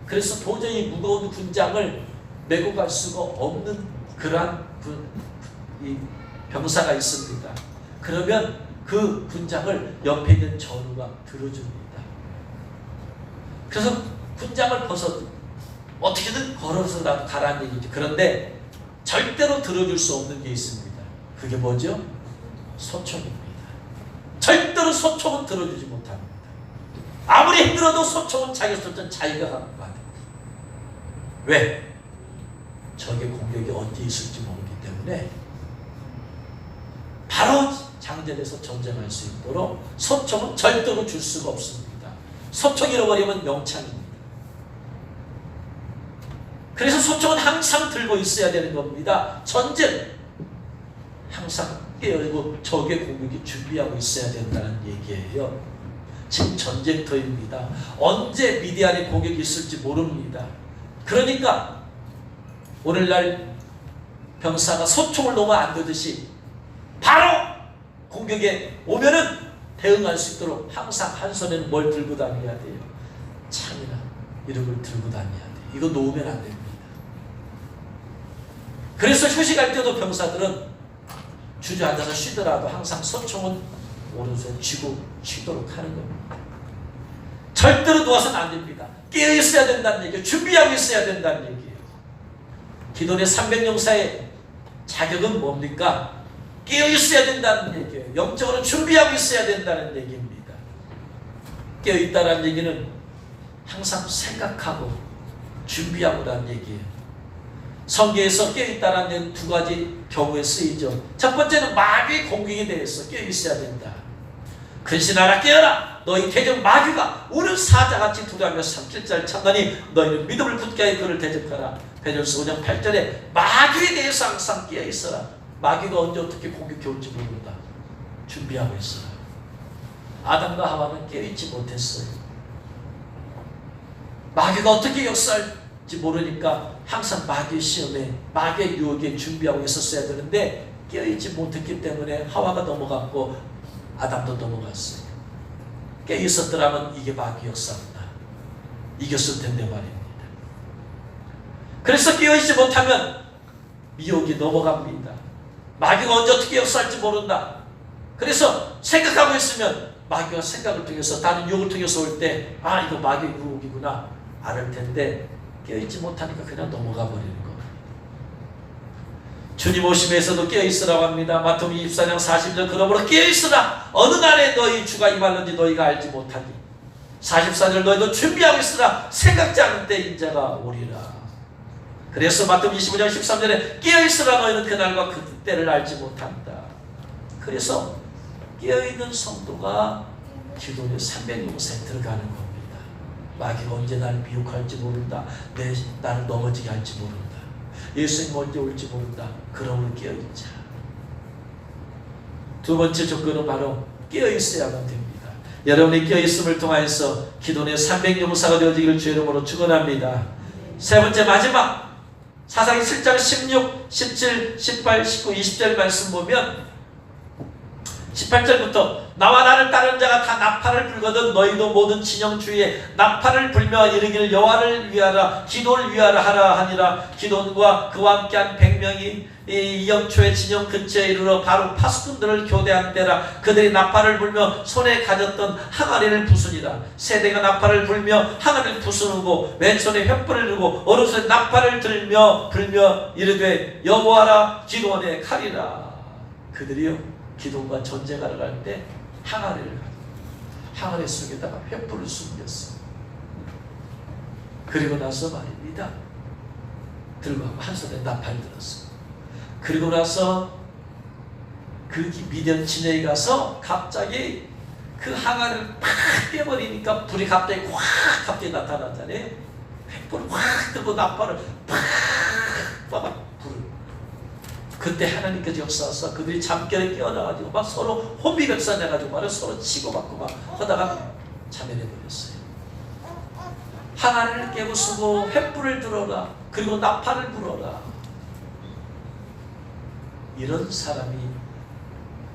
그래서 도저히 무거운 군장을 메고 갈 수가 없는 그러한 이 병사가 있습니다. 그러면 그 군장을 옆에 있는 전우가 들어줍니다. 그래서 군장을 벗어 어떻게든 걸어서라도 가라는 얘기죠. 그런데 절대로 들어줄 수 없는 게 있습니다. 그게 뭐죠? 소총입니다. 절대로 소총은 들어주지 못합니다. 아무리 힘들어도 소총은 자기 소총 자기가 갖고 가야 됩니다. 왜? 적의 공격이 언제 있을지 모르기 때문에 바로 장전해서 전쟁할 수 있도록 소총은 절대로 줄 수가 없습니다. 소총 잃어버리면 명창입니다. 그래서 소총은 항상 들고 있어야 되는 겁니다. 전쟁 항상 깨어있고 적의 공격이 준비하고 있어야 된다는 얘기예요. 지금 전쟁터입니다. 언제 미디안의 공격이 있을지 모릅니다. 그러니까 오늘날 병사가 소총을 놓으면 안 되듯이 바로 공격에 오면은 대응할 수 있도록 항상 한 손에는 뭘 들고 다녀야 돼요? 창이나 이런 걸 들고 다녀야 돼요. 이거 놓으면 안 됩니다. 그래서 휴식할 때도 병사들은 주저앉아서 쉬더라도 항상 소총은 오른손에 쥐고 쉬도록 하는 겁니다. 절대로 누워서는 안 됩니다. 깨어 있어야 된다는 얘기예요. 준비하고 있어야 된다는 얘기예요. 기도의 300용사의 자격은 뭡니까? 깨어 있어야 된다는 얘기예요. 영적으로 준비하고 있어야 된다는 얘기입니다. 깨어 있다는 얘기는 항상 생각하고 준비하고라는 얘기예요. 성경에서 깨어있다는 두 가지 경우에 쓰이죠. 첫 번째는 마귀의 공격에 대해서 깨어있어야 된다. 근신하라 깨어라 너희 대적 마귀가 우는 사자같이 두려하며 삼킬자를 찾다니 너희는 믿음을 굳게 하여 그를 대적하라. 베드로서 5장 8절에 마귀에 대해서 항상 깨어있어라. 마귀가 언제 어떻게 공격해 올지 모른다. 준비하고 있어라. 아담과 하와는 깨어있지 못했어요. 마귀가 어떻게 역사할지 모르니까 항상 마귀의 시험에 마귀의 유혹에 준비하고 있었어야 되는데 깨어있지 못했기 때문에 하와가 넘어갔고 아담도 넘어갔어요. 깨어있었더라면 이게 마귀 역사입니다. 이겼을 텐데 말입니다. 그래서 깨어있지 못하면 미혹이 넘어갑니다. 마귀가 언제 어떻게 역사할지 모른다. 그래서 생각하고 있으면 마귀가 생각을 통해서 다른 유혹을 통해서 올 때 아 이거 마귀의 유혹이구나 알을 텐데 깨어있지 못하니까 그냥 넘어가 버리는 겁니다. 주님 오심에서도 깨어있으라고 합니다. 마태복음 24장 40절 그러므로 깨어있으라 어느 날에 너희 주가 임하는지 너희가 알지 못하니 44절 너희도 준비하고 있으라 생각지 않은 때 인자가 오리라. 그래서 마태복음 25장 13절에 깨어있으라 너희는 그날과 그 때를 알지 못한다. 그래서 깨어있는 성도가 기도의 300용사에 들어가는 겁니다. 마귀가 언제 나를 미혹할지 모른다. 나를 넘어지게 할지 모른다. 예수님 언제 올지 모른다. 그러므로 깨어있자. 두 번째 조건은 바로 깨어있어야만 됩니다. 여러분이 깨어있음을 통하여서 기도의 300용사가 되어지기를 주의 이름으로 축원합니다. 세 번째 마지막 사사기 7장 16, 17, 18, 19, 20절 말씀 보면 18절부터 나와 나를 따르는 자가 다 나팔을 불거든 너희도 모든 진영 주위에 나팔을 불며 이르기를 여호와를 위하라 기도를 위하라 하라 하니라. 기돈과 그와 함께한 100명이 이영초의 진영 근처에 이르러 바로 파수꾼들을 교대한 때라. 그들이 나팔을 불며 손에 가졌던 항아리를 부수니라. 세대가 나팔을 불며 항아리를 부수고 왼손에 횃불을 들고 오른손에 나팔을 들며 불며 이르되 여호와라 기도원의 칼이라. 그들이요 기도가 전쟁하러 갈 때 항아리를 가지고 항아리 속에다가 횃불을 숨겼어. 그리고 나서 말입니다. 들고 한 손에 나팔 들었어. 그리고 나서 그 미디안 진영에 가서 갑자기 그 항아리를 팍 깨버리니까 불이 갑자기 나타나잖아요. 횃불을 확 들고 나팔을 팍 쏴봐 불을. 그때 하나님께서 역사하셔서 그들이 잠결에 깨어나가지고 막 서로 혼비백산해가지고 말을 서로 치고받고 막 하다가 자멸해버렸어요. 항아리를 깨고 쓰고 횃불을 들어라, 그리고 나팔을 불어라. 이런 사람이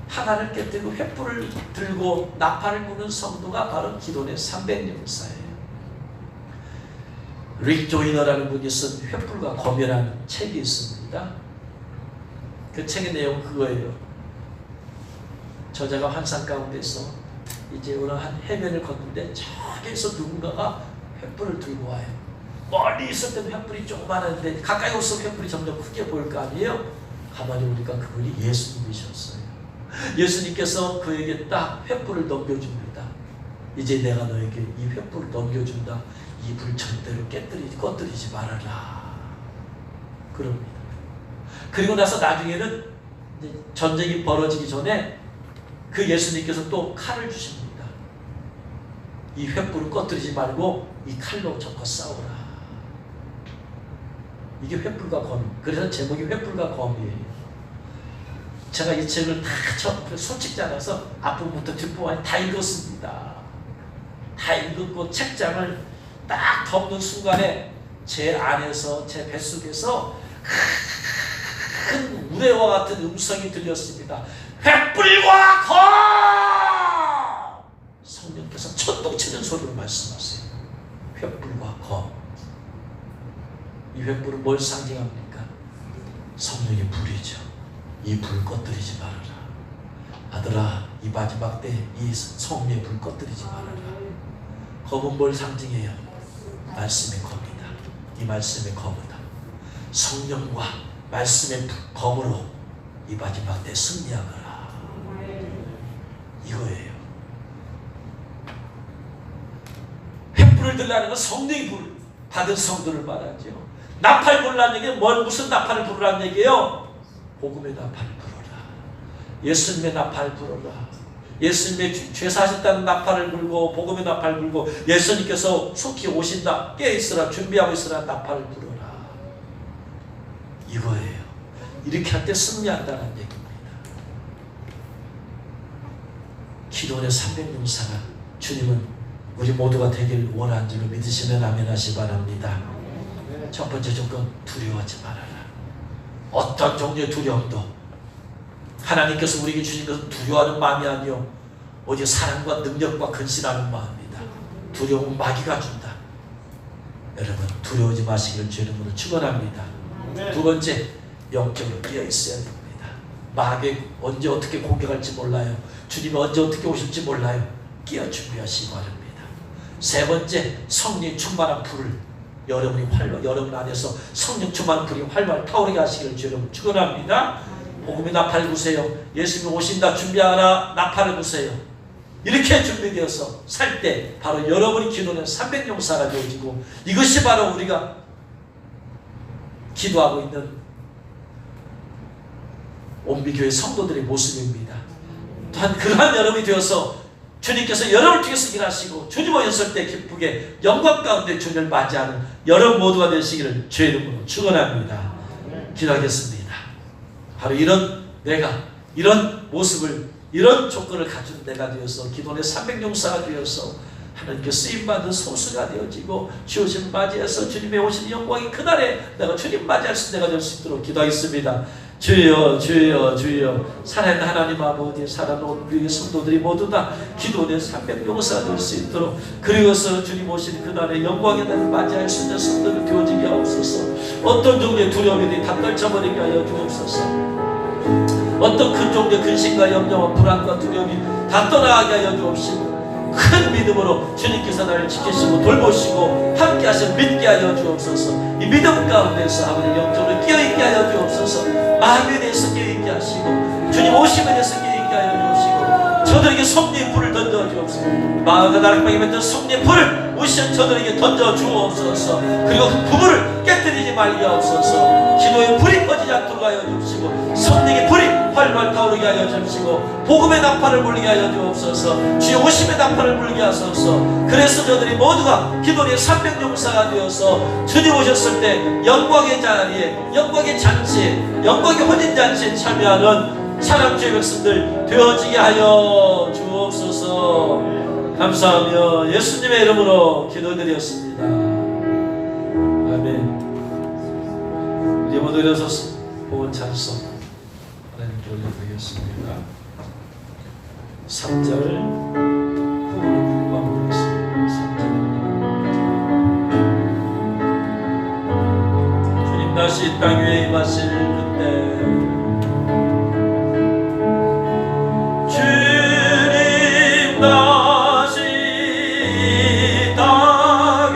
항아리를 깨뜨리고 횃불을 들고 나팔을 부는 성도가 바로 기도의 300용사예요. 릭 조이너라는 분이 쓴 횃불과 검이라는 책이 있습니다. 그 책의 내용 그거예요. 저자가 환상 가운데서 이제 어느 한 해변을 걷는데 저기에서 누군가가 횃불을 들고 와요. 멀리 있을 때는 횃불이 조그마한데 가까이 올수록 횃불이 점점 크게 보일 거 아니에요? 가만히 보니까 그분이 예수님이셨어요. 예수님께서 그에게 딱 횃불을 넘겨줍니다. 이제 내가 너에게 이 횃불을 넘겨준다. 이 불 절대로 꺼뜨리지 말아라. 그럽니다. 그리고 나서 나중에는 이제 전쟁이 벌어지기 전에 그 예수님께서 또 칼을 주십니다. 이 횃불을 꺼뜨리지 말고 이 칼로 적고 싸우라. 이게 횃불과 검. 그래서 제목이 횃불과 검이에요. 제가 이 책을 다 솔직지 않아서 앞부분부터 뒷부분까지 다 읽었습니다. 다 읽었고 책장을 딱 덮는 순간에 제 안에서 제 뱃속에서 큰 우레와 같은 음성이 들렸습니다. 횃불과 검! 성령께서 천둥치는 소리로 말씀하세요. 횃불과 검. 이 횃불은 뭘 상징합니까? 성령의 불이죠. 이 불 꺼뜨리지 말아라. 아들아, 이 마지막 때 이 성령의 불 꺼뜨리지 말아라. 검은 뭘 상징해요? 말씀의 검이다. 이 말씀의 검이다. 성령과 말씀의 검으로 이 마지막 때 승리하거라. 이거예요. 횃불을 들라는 건 성령의 불 받은 성도를 말하죠. 나팔 불라는 얘기는 무슨 나팔을 부르라는 얘기예요? 복음의 나팔을 불어라. 예수님의 나팔을 불어라. 예수님의 죄사하셨다는 나팔을 불고 복음의 나팔을 불고 예수님께서 속히 오신다. 깨어있으라. 준비하고 있으라. 나팔을 불어라. 이거예요. 이렇게 할 때 승리한다는 얘기입니다. 기도의 300용사가 주님은 우리 모두가 되길 원하는 줄로 믿으시면 아멘 하시 바랍니다. 첫 번째 조건, 두려워하지 말아라. 어떤 종류의 두려움도 하나님께서 우리에게 주신 것은 두려워하는 마음이 아니요 오직 사랑과 능력과 근신하는 마음입니다. 두려움은 마귀가 준다. 여러분 두려워하지 마시기를 주 이름으로 축원합니다. 두 번째, 영적으로 끼어 있어야 됩니다. 마귀가 언제 어떻게 공격할지 몰라요. 주님이 언제 어떻게 오실지 몰라요. 끼어 준비하시기 바랍니다. 세 번째, 성령 충만한 불을 여러분 안에서 성령 충만한 불이 활발 타오르게 하시기를 주 여러분 축원합니다. 복음의 나팔을 부세요. 예수님이 오신다. 준비하라. 나팔을 부세요. 이렇게 준비되어서 살 때 바로 여러분이 기도는 300용사가 되어지고 이것이 바로 우리가 기도하고 있는 온비교회 성도들의 모습입니다. 또한 그러한 여러분이 되어서 주님께서 여러분을 통해서 일하시고 주님 오셨을 때 기쁘게 영광 가운데 주님을 맞이하는 여러분 모두가 되시기를 주의 이름으로 축원합니다. 기도하겠습니다. 바로 내가 이런 모습을 이런 조건을 가진 내가 되어서 기도의 300용사가 되어서 하나님께 쓰임받은 소수가 되어지고 주오심 맞이해서 주님의 오신 영광이 그날에 내가 주님 맞이할 수 내가 될 수 있도록 기도하겠습니다. 주여 주여 주여 살아있는 하나님 아버지 살아놓은 우리 성도들이 모두 다 기도의 300용사가 될 수 있도록 그리고서 주님 오신 그날의 영광의 날을 맞이할 수 있는 성도를 되어지게 하옵소서. 어떤 종류의 두려움이 다 떨쳐버리게 하여 주옵소서. 어떤 큰 종류의 근심과 염려와 불안과 두려움이 다 떠나가게 하여 주옵시고 큰 믿음으로 주님께서 나를 지키시고 돌보시고 함께 하시고 믿게 하여 주옵소서. 이 믿음 가운데서 아버지 영적으로 끼어있게 하여 주옵소서. 마음에 대해서 끼어있게 하시고 주님 오심에 대해서 끼어있게 하여 주옵시고 저들에게 섭리의 불을 던져 주옵소서. 마음과 나락방에 맺던 섭리의 불을 우시한 저들에게 던져 주옵소서. 그리고 그 부부를 깨뜨리지 말게 하옵소서. 기도의 불이 꺼지지 않도록 하여 주시고 섭리의 불이 활발 타오르게 하여 주시고 복음의 나팔을 불게 하여 주옵소서. 주의 오심의 나팔을 불게 하소서. 그래서 저들이 모두가 기도의 300용사가 되어서 주님 오셨을 때 영광의 자리에, 영광의 잔치에, 영광의 혼인잔치에 참여하는 사랑 주의 백성들 되어지게 하여 주옵소서. 감사하며 예수님의 이름으로 기도드렸습니다. 아멘. 우리 모두 일어서서 복은 찬송 하나님께 올려드리겠습니다. 3절 부르는 마음으로습니다. 3절 주님 다시 이 땅 위에 임하실 그때 주님 다시 이 땅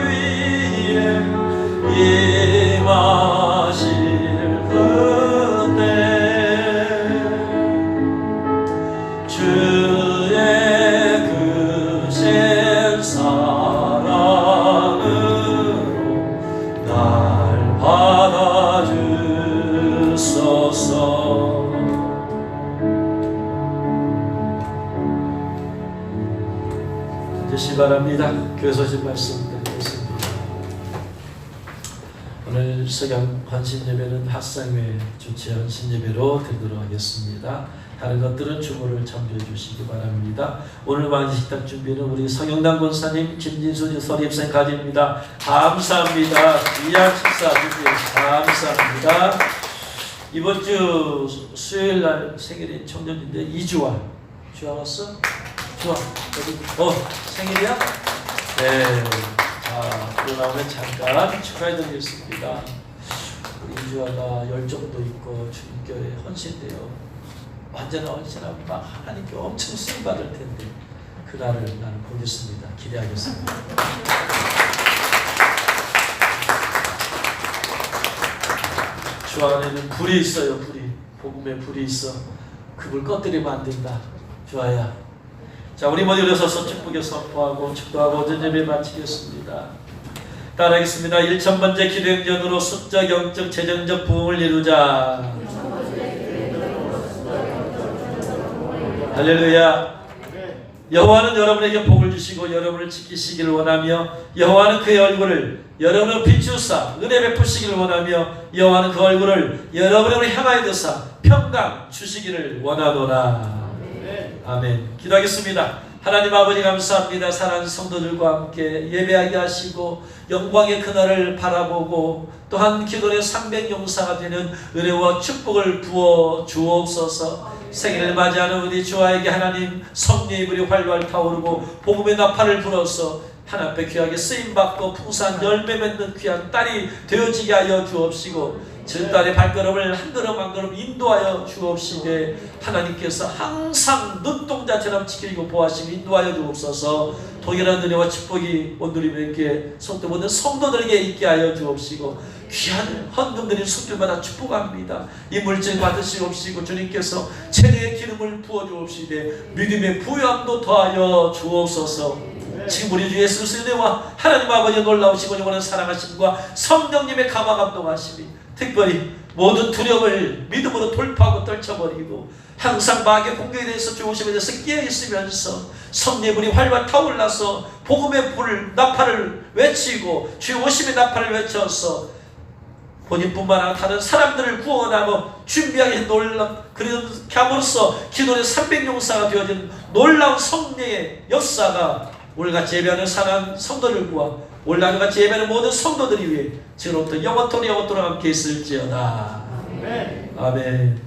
위에 임하실 그때 주의 크신 사랑으로 날 받아주소서. 드시 바랍니다. 교회 소식 말씀 드리겠습니다. 오늘 석양 환신예배는 학상회 주최한 신예배로 드리도록 하겠습니다. 다른 것들은 주보를 참조해 주시기 바랍니다. 오늘 방식탁 준비는 우리 성영당 권사님, 김진수 서립생 가지입니다. 감사합니다. 귀한 식사 준비 감사합니다. 이번 주 수요일 날 생일인 청년인데 이주환. 주환 왔어? 주환. 생일이야? 네. 그러면 잠깐 축하해드리겠습니다. 우리 이주환아 열정도 있고 주님께 헌신돼요. 언제나 헌신하고 막 하나님께 엄청 쓰임 받을 텐데 그날을 나는 보겠습니다. 기대하겠습니다. 주 안에는 불이 있어요. 불이 복음의 불이 있어. 그 불 꺼뜨리면 안 된다. 주아야. 자, 우리 모두 일어서서 축복에 선포하고 축도하고 오전 예배 마치겠습니다. 따라하겠습니다. 1000번째 기도행전으로 수적, 영적, 재정적 부흥을 이루자. 할렐루야. 여호와는 여러분에게 복을 주시고 여러분을 지키시기를 원하며 여호와는 그의 얼굴을 여러분을 비추사 은혜 베푸시기를 원하며 여호와는 그 얼굴을 여러분으로 향하여 드사 평강 주시기를 원하노라. 아멘. 기도하겠습니다. 하나님 아버지 감사합니다. 사랑하는 성도들과 함께 예배하게 하시고 영광의 그날을 바라보고 또한 기도의 300용사가 되는 은혜와 축복을 부어 주옵소서. 생일을 맞이하는 우리 주아에게 하나님 섭리의 불이 활활 타오르고 복음의 나팔을 불어서 하나님께 귀하게 쓰임받고 풍성한 열매 맺는 귀한 딸이 되어지게 하여 주옵시고 저 딸의 발걸음을 한 걸음 한 걸음 인도하여 주옵시되 하나님께서 항상 눈동자처럼 지키고 보호하시고 인도하여 주옵소서. 동일한 은혜와 축복이 오늘님에게 성도 모든 성도들에게 있게 하여 주옵시고 귀한 헌금들인 손길마다 축복합니다. 이 물질 받으시옵시고 주님께서 체대의 기름을 부어주옵시되 믿음의 부요함도 더하여 주옵소서. 지금 우리 주 예수 그리스도의 은혜와 하나님 아버지의 놀라우시고 영원한 사랑하심과 성령님의 감화 감동하심이 특별히 모든 두려움을 믿음으로 돌파하고 떨쳐버리고 항상 마귀의 공격에 대해서 주오심에 대해서 깨어있으면서 섭리의 불이 활활 타올라서 복음의 불 나팔을 외치고 주의 오심의 나팔을 외쳐서 본인뿐만 아니라 다른 사람들을 구원하고 준비하게 그렇게 함으로써 기도의 300용사가 되어진 놀라운 성령의 역사가 오늘같이 예배하는 사랑하는 성도들 구하 오늘같이 예배하는 모든 성도들이 위해 지금부터 영원토록 함께 있을지어다. 아멘.